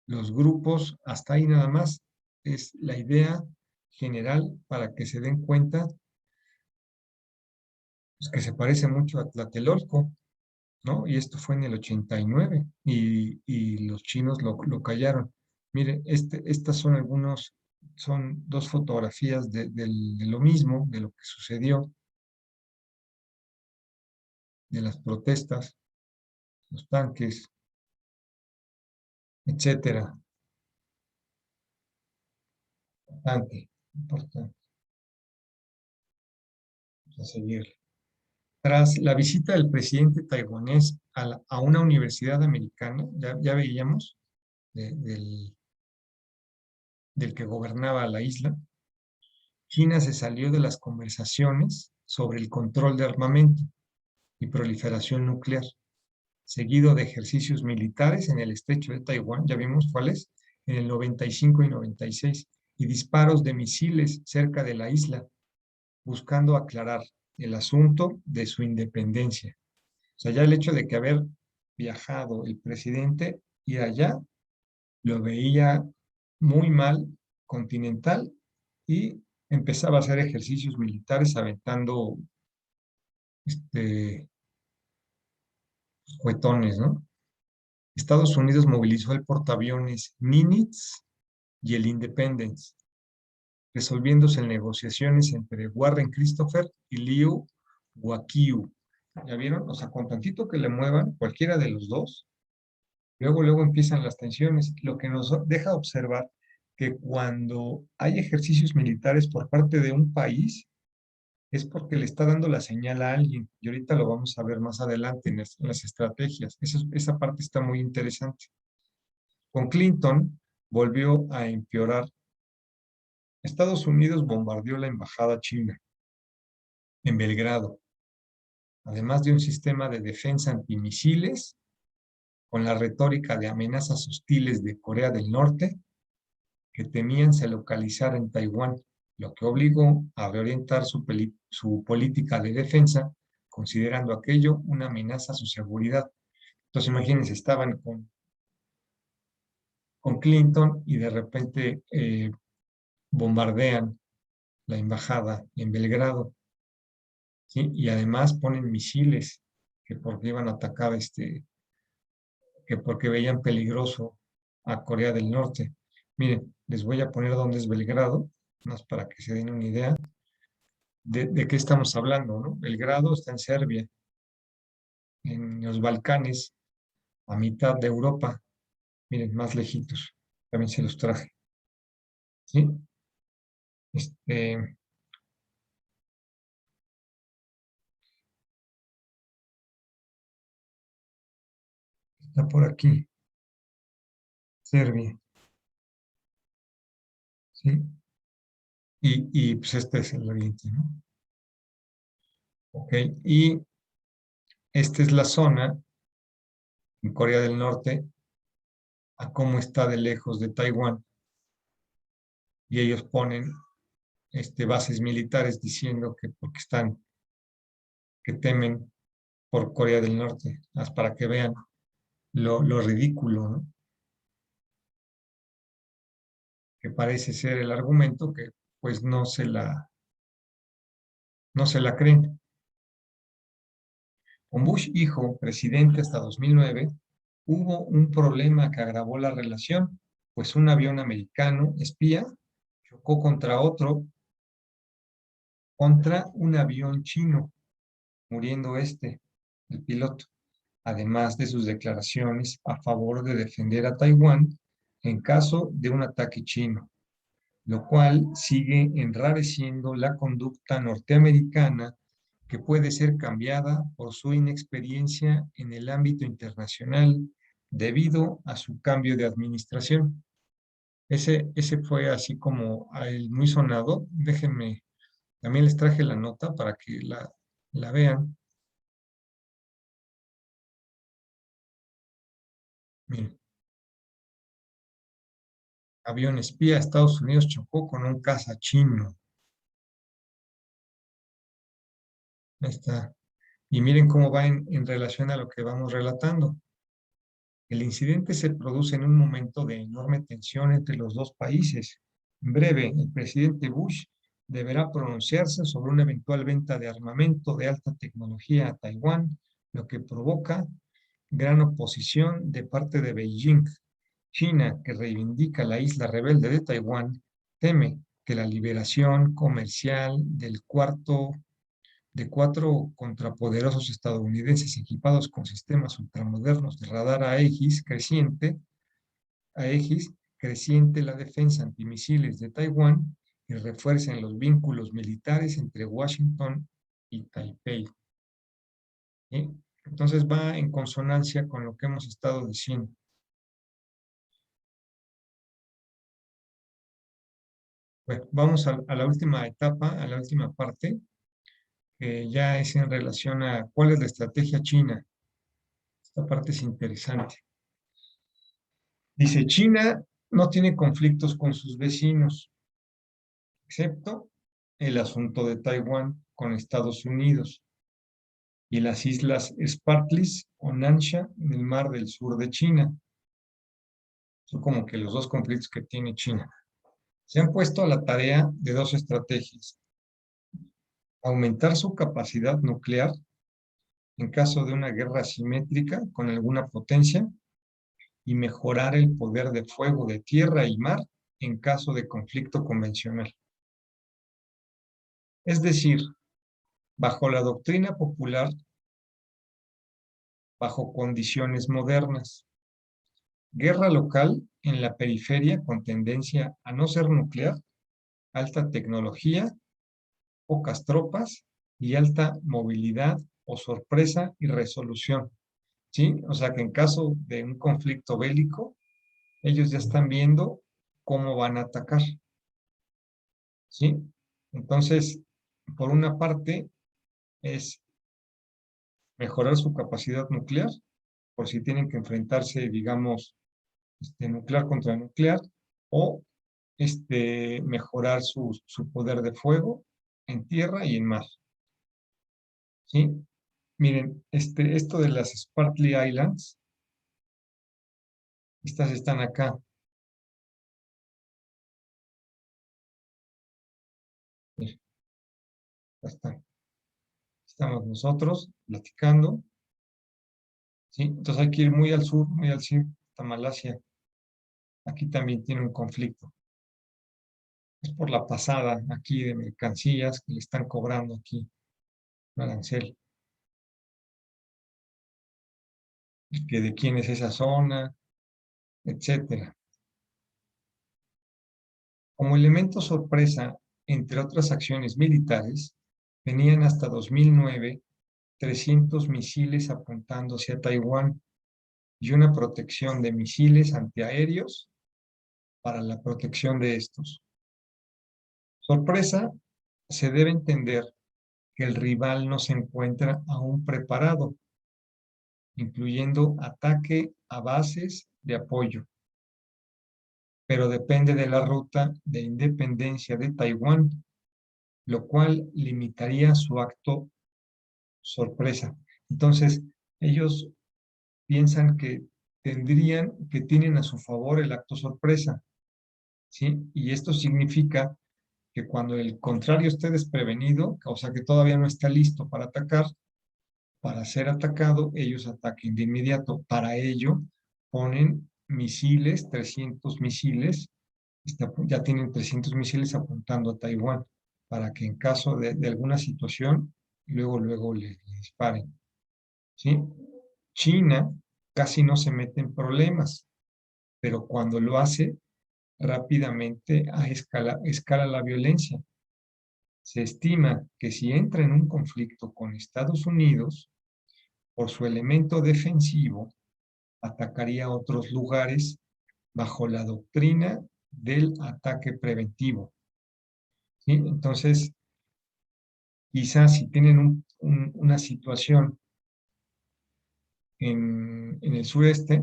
los grupos, hasta ahí nada más, es la idea general para que se den cuenta pues, que se parece mucho a Tlatelolco, ¿no? Y esto fue en el 89 y los chinos lo callaron. Mire, estas son son dos fotografías de lo mismo, de lo que sucedió, de las protestas, los tanques, etcétera. Importante, importante. Vamos a seguir. Tras la visita del presidente taiwanés a una universidad americana, ya veíamos, del que gobernaba la isla, China se salió de las conversaciones sobre el control de armamento y proliferación nuclear, seguido de ejercicios militares en el estrecho de Taiwán, ya vimos cuáles, en el 95 y 96, y disparos de misiles cerca de la isla, buscando aclarar el asunto de su independencia. O sea, ya el hecho de que haber viajado el presidente ir allá, lo veía muy mal Continental y empezaba a hacer ejercicios militares aventando este, juguetones, ¿no? Estados Unidos movilizó el portaaviones Nimitz y el Independence, resolviéndose en negociaciones entre Warren Christopher y Liu Waqiu. ¿Ya vieron? O sea, con tantito que le muevan cualquiera de los dos, luego empiezan las tensiones, lo que nos deja observar que cuando hay ejercicios militares por parte de un país, es porque le está dando la señal a alguien. Y ahorita lo vamos a ver más adelante en las estrategias. Esa parte está muy interesante. Con Clinton volvió a empeorar. Estados Unidos bombardeó la embajada china en Belgrado, además de un sistema de defensa antimisiles con la retórica de amenazas hostiles de Corea del Norte que temían se localizara en Taiwán, lo que obligó a reorientar su política de defensa, considerando aquello una amenaza a su seguridad. Entonces, imagínense, estaban con Clinton y de repente bombardean la embajada en Belgrado, ¿sí? Y además ponen misiles que porque iban a atacar, que porque veían peligroso a Corea del Norte. Miren, les voy a poner dónde es Belgrado, más para que se den una idea de qué estamos hablando, ¿no? Belgrado está en Serbia, en los Balcanes, a mitad de Europa. Miren, más lejitos. También se los traje, ¿sí? Este, está por aquí, Serbia, ¿sí? Y pues este es el oriente, ¿no? Ok, y esta es la zona en Corea del Norte, a cómo está de lejos de Taiwán, y ellos ponen bases militares diciendo que porque que temen por Corea del Norte, para que vean lo ridículo, ¿no? Que parece ser el argumento que pues no se la creen. Con Bush hijo, presidente hasta 2009, hubo un problema que agravó la relación, pues un avión americano espía chocó contra un avión chino, muriendo el piloto, además de sus declaraciones a favor de defender a Taiwán en caso de un ataque chino, lo cual sigue enrareciendo la conducta norteamericana que puede ser cambiada por su inexperiencia en el ámbito internacional debido a su cambio de administración. Ese fue así como el muy sonado. Déjenme, también les traje la nota para que la vean. Miren, avión espía, Estados Unidos chocó con un caza chino. Ahí está. Y miren cómo va en relación a lo que vamos relatando. El incidente se produce en un momento de enorme tensión entre los dos países. En breve, el presidente Bush deberá pronunciarse sobre una eventual venta de armamento de alta tecnología a Taiwán, lo que provoca gran oposición de parte de Beijing. China, que reivindica la isla rebelde de Taiwán, teme que la liberación comercial de cuatro contrapoderosos estadounidenses equipados con sistemas ultramodernos de radar Aegis creciente la defensa antimisiles de Taiwán y refuercen los vínculos militares entre Washington y Taipei. ¿Sí? Entonces va en consonancia con lo que hemos estado diciendo. Bueno, vamos a la última etapa, a la última parte, que ya es en relación a cuál es la estrategia china. Esta parte es interesante. Dice, China no tiene conflictos con sus vecinos, excepto el asunto de Taiwán con Estados Unidos y las islas Spratleys o Nansha en el mar del sur de China. Son como que los dos conflictos que tiene China. Se han puesto a la tarea de dos estrategias. Aumentar su capacidad nuclear en caso de una guerra asimétrica con alguna potencia y mejorar el poder de fuego de tierra y mar en caso de conflicto convencional. Es decir, bajo la doctrina popular, bajo condiciones modernas. Guerra local en la periferia con tendencia a no ser nuclear, alta tecnología, pocas tropas y alta movilidad o sorpresa y resolución. ¿Sí? O sea que en caso de un conflicto bélico, ellos ya están viendo cómo van a atacar. ¿Sí? Entonces, por una parte, es mejorar su capacidad nuclear, por si tienen que enfrentarse, digamos, nuclear contra nuclear, o mejorar su poder de fuego en tierra y en mar. ¿Sí? Miren, esto de las Spratly Islands, estas están acá. Miren, acá están. Estamos nosotros platicando. ¿Sí? Entonces hay que ir muy al sur, hasta Malasia. Aquí también tiene un conflicto. Es por la pasada aquí de mercancías que le están cobrando aquí un arancel. Que de quién es esa zona, etcétera. Como elemento sorpresa, entre otras acciones militares, tenían hasta 2009 300 misiles apuntando hacia Taiwán y una protección de misiles antiaéreos para la protección de estos. Sorpresa, se debe entender que el rival no se encuentra aún preparado, incluyendo ataque a bases de apoyo, pero depende de la ruta de independencia de Taiwán, lo cual limitaría su acto sorpresa. Entonces, ellos piensan que tienen a su favor el acto sorpresa, ¿sí? Y esto significa que cuando el contrario esté desprevenido, o sea que todavía no está listo para atacar, para ser atacado, ellos ataquen de inmediato. Para ello, ponen misiles, 300 misiles, ya tienen 300 misiles apuntando a Taiwán, para que en caso de alguna situación, luego le disparen. ¿Sí? China casi no se mete en problemas, pero cuando lo hace, rápidamente escala la violencia. Se estima que si entra en un conflicto con Estados Unidos, por su elemento defensivo, atacaría otros lugares bajo la doctrina del ataque preventivo. ¿Sí? Entonces, quizás si tienen una situación en el sureste,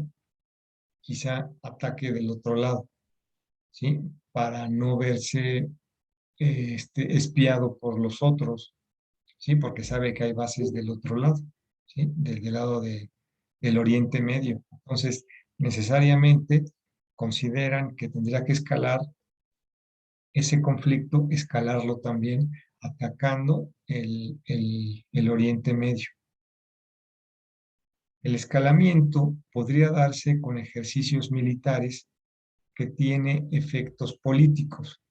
quizá ataque del otro lado, ¿sí? Para no verse espiado por los otros, ¿sí? Porque sabe que hay bases del otro lado, ¿sí? Del lado del Oriente Medio. Entonces, necesariamente consideran que tendría que escalar ese conflicto, escalarlo también atacando el Oriente Medio. El escalamiento podría darse con ejercicios militares que tiene efectos políticos.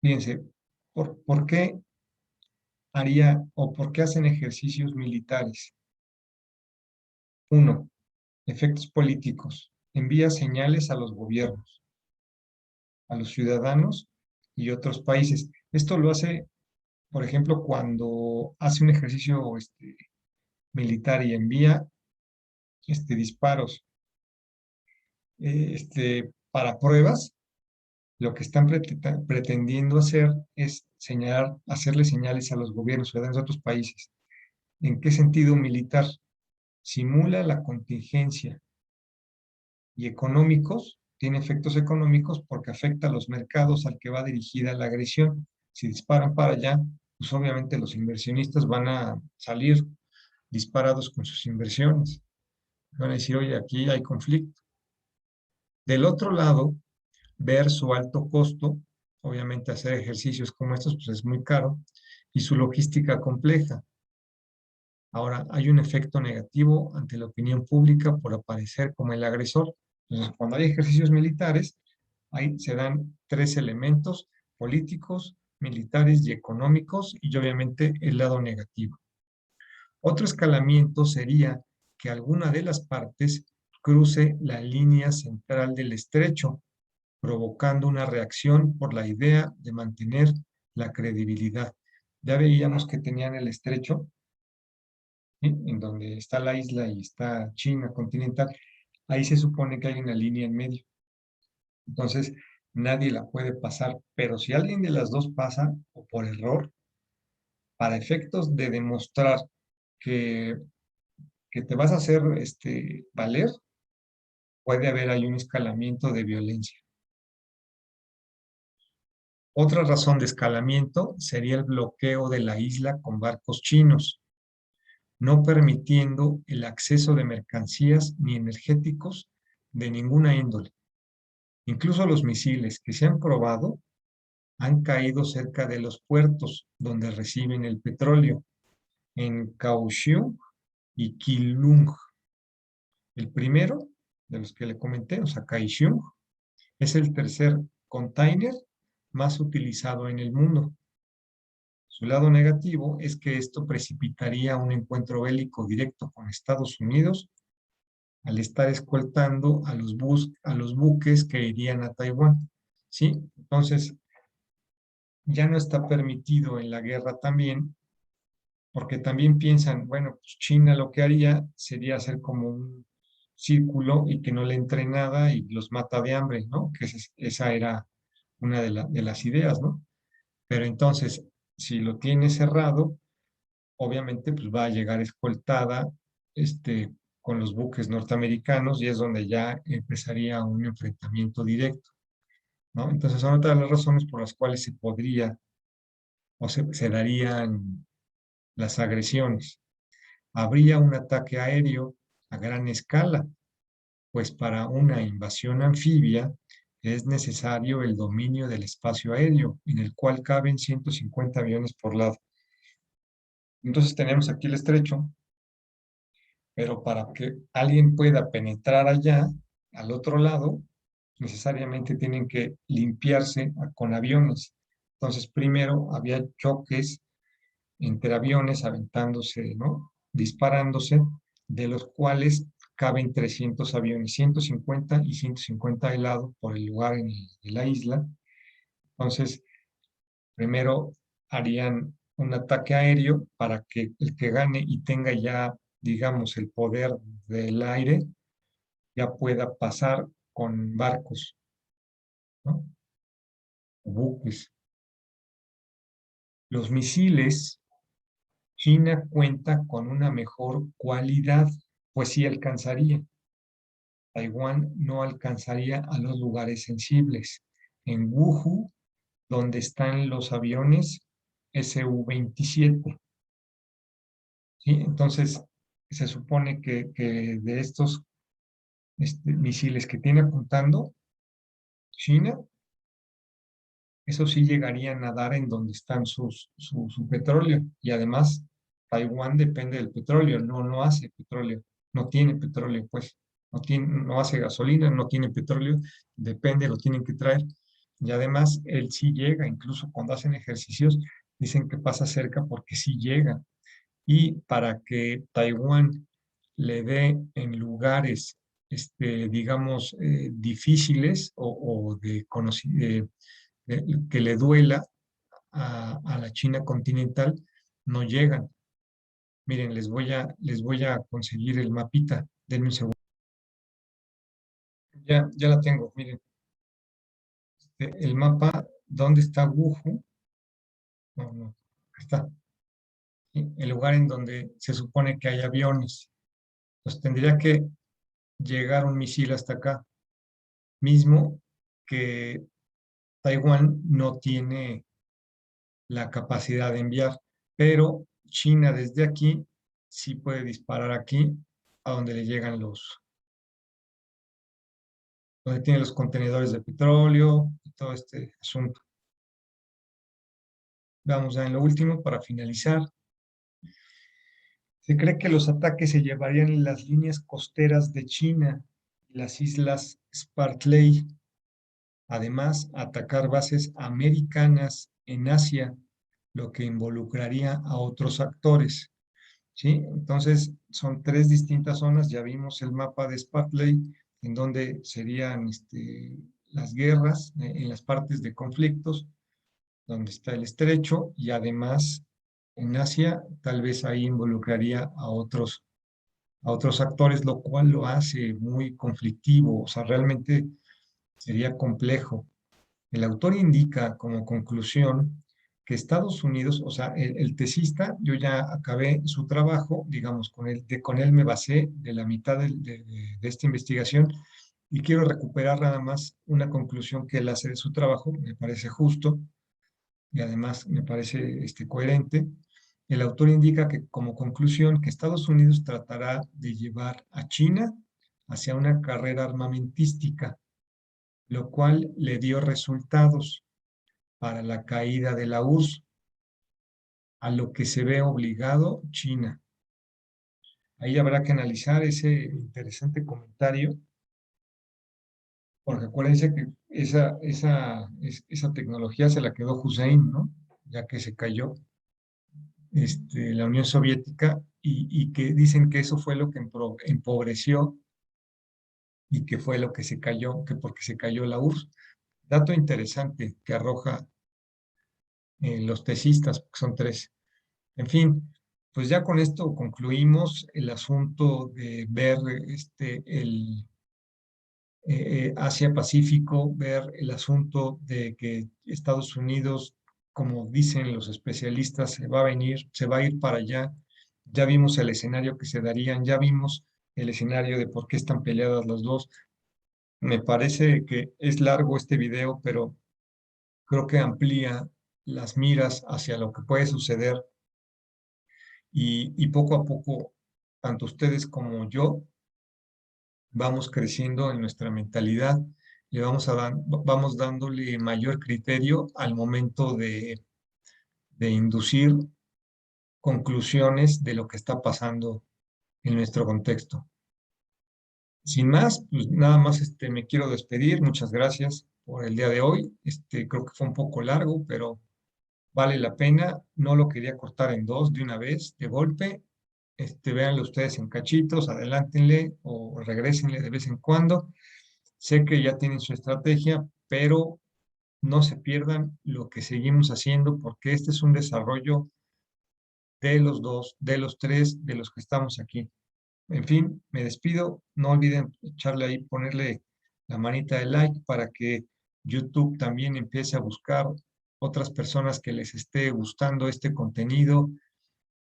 Fíjense, ¿por qué haría o por qué hacen ejercicios militares? Uno, efectos políticos. Envía señales a los gobiernos, a los ciudadanos y otros países. Esto lo hace, por ejemplo, cuando hace un ejercicio militar y envía disparos para pruebas. Lo que están pretendiendo hacer es hacerle señales a los gobiernos ciudadanos de otros países. ¿En qué sentido militar? Simula la contingencia y económicos, tiene efectos económicos porque afecta a los mercados al que va dirigida la agresión. Si disparan para allá, pues obviamente los inversionistas van a salir disparados con sus inversiones. Van a decir, oye, aquí hay conflicto. Del otro lado, ver su alto costo, obviamente hacer ejercicios como estos pues es muy caro, y su logística compleja. Ahora, hay un efecto negativo ante la opinión pública por aparecer como el agresor. Entonces, cuando hay ejercicios militares, ahí se dan tres elementos: políticos, militares y económicos, y obviamente el lado negativo. Otro escalamiento sería que alguna de las partes cruce la línea central del estrecho, provocando una reacción por la idea de mantener la credibilidad. Ya veíamos que tenían el estrecho, ¿sí?, en donde está la isla y está China continental. Ahí se supone que hay una línea en medio. Entonces, nadie la puede pasar, pero si alguien de las dos pasa, o por error, para efectos de demostrar que, que te vas a hacer valer, puede haber ahí un escalamiento de violencia. Otra razón de escalamiento sería el bloqueo de la isla con barcos chinos, no permitiendo el acceso de mercancías ni energéticos de ninguna índole. Incluso los misiles que se han probado han caído cerca de los puertos donde reciben el petróleo, en Kaohsiung y Keelung. El primero, de los que le comenté, o sea, Kaohsiung, es el tercer container más utilizado en el mundo. Su lado negativo es que esto precipitaría un encuentro bélico directo con Estados Unidos al estar escoltando a los buques que irían a Taiwán, ¿sí? Entonces, ya no está permitido en la guerra también, porque también piensan, bueno, pues China lo que haría sería hacer como un círculo y que no le entre nada y los mata de hambre, ¿no? Que esa era una de las ideas, ¿no? Pero entonces, si lo tiene cerrado, obviamente pues va a llegar escoltada con los buques norteamericanos y es donde ya empezaría un enfrentamiento directo, ¿no? Entonces son otras las razones por las cuales se podría o se darían las agresiones. Habría un ataque aéreo a gran escala, pues para una invasión anfibia es necesario el dominio del espacio aéreo, en el cual caben 150 aviones por lado. Entonces tenemos aquí el estrecho, pero para que alguien pueda penetrar allá, al otro lado, necesariamente tienen que limpiarse con aviones. Entonces, primero había choques entre aviones aventándose, ¿no? Disparándose, de los cuales caben 300 aviones, 150 y 150 de lado por el lugar de la isla. Entonces, primero harían un ataque aéreo para que el que gane y tenga ya, digamos, el poder del aire, ya pueda pasar con barcos, ¿no? Buques. Los misiles, China cuenta con una mejor cualidad, pues sí alcanzaría. Taiwán no alcanzaría a los lugares sensibles. En Wuhu, donde están los aviones Su-27. ¿Sí? Entonces, se supone que de estos misiles que tiene apuntando China, Eso sí llegarían a dar en donde están su petróleo. Y además, Taiwán depende del petróleo, no hace petróleo, no tiene petróleo, pues, no hace gasolina, no tiene petróleo, depende, lo tienen que traer. Y además, él sí llega, incluso cuando hacen ejercicios, dicen que pasa cerca porque sí llega. Y para que Taiwán le dé en lugares, digamos, difíciles o que le duela a la China continental, no llegan. Miren, les voy a conseguir el mapita. Denme un segundo. Ya la tengo, miren. El mapa, ¿dónde está Wuhu? No, no, está. ¿Sí? El lugar en donde se supone que hay aviones. Pues tendría que llegar un misil hasta acá, mismo que Taiwán no tiene la capacidad de enviar, pero China desde aquí sí puede disparar aquí a donde le llegan donde tiene los contenedores de petróleo y todo este asunto. Vamos ya en lo último para finalizar. Se cree que los ataques se llevarían en las líneas costeras de China y las islas Spratly. Además, atacar bases americanas en Asia, lo que involucraría a otros actores. ¿Sí? Entonces, son tres distintas zonas. Ya vimos el mapa de Spratly, en donde serían las guerras, en las partes de conflictos, donde está el estrecho, y además en Asia, tal vez ahí involucraría a otros actores, lo cual lo hace muy conflictivo. O sea, realmente sería complejo. El autor indica como conclusión que Estados Unidos, o sea, el tesista, yo ya acabé su trabajo, digamos, con él me basé de la mitad de esta investigación y quiero recuperar nada más una conclusión que él hace de su trabajo, me parece justo y además me parece coherente. El autor indica que como conclusión que Estados Unidos tratará de llevar a China hacia una carrera armamentística, lo cual le dio resultados para la caída de la URSS, a lo que se ve obligado China. Ahí habrá que analizar ese interesante comentario, porque acuérdense que esa tecnología se la quedó Hussein, ¿no? Ya que se cayó la Unión Soviética y que dicen que eso fue lo que empobreció y que fue lo que se cayó, que porque se cayó la URSS. Dato interesante que arroja los tesistas, que son tres. En fin, pues ya con esto concluimos el asunto de ver el Asia-Pacífico, ver el asunto de que Estados Unidos, como dicen los especialistas, se va a ir para allá. Ya vimos el escenario que se darían, ya vimos el escenario de por qué están peleadas las dos. Me parece que es largo este video, pero creo que amplía las miras hacia lo que puede suceder y poco a poco, tanto ustedes como yo, vamos creciendo en nuestra mentalidad, vamos dándole mayor criterio al momento de inducir conclusiones de lo que está pasando en nuestro contexto. Sin más, pues nada más me quiero despedir. Muchas gracias por el día de hoy. Creo que fue un poco largo, pero vale la pena. No lo quería cortar en dos de una vez, de golpe. Véanlo ustedes en cachitos, adelántenle o regrésenle de vez en cuando. Sé que ya tienen su estrategia, pero no se pierdan lo que seguimos haciendo porque este es un desarrollo de los dos, de los tres, de los que estamos aquí. En fin, me despido. No olviden echarle ahí, ponerle la manita de like para que YouTube también empiece a buscar otras personas que les esté gustando este contenido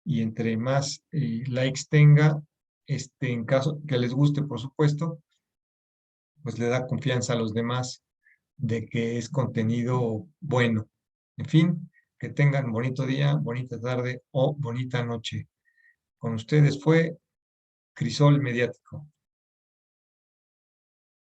y entre más likes tenga, en caso que les guste, por supuesto, pues le da confianza a los demás de que es contenido bueno. En fin, que tengan bonito día, bonita tarde o bonita noche. Con ustedes fue Crisol Mediático.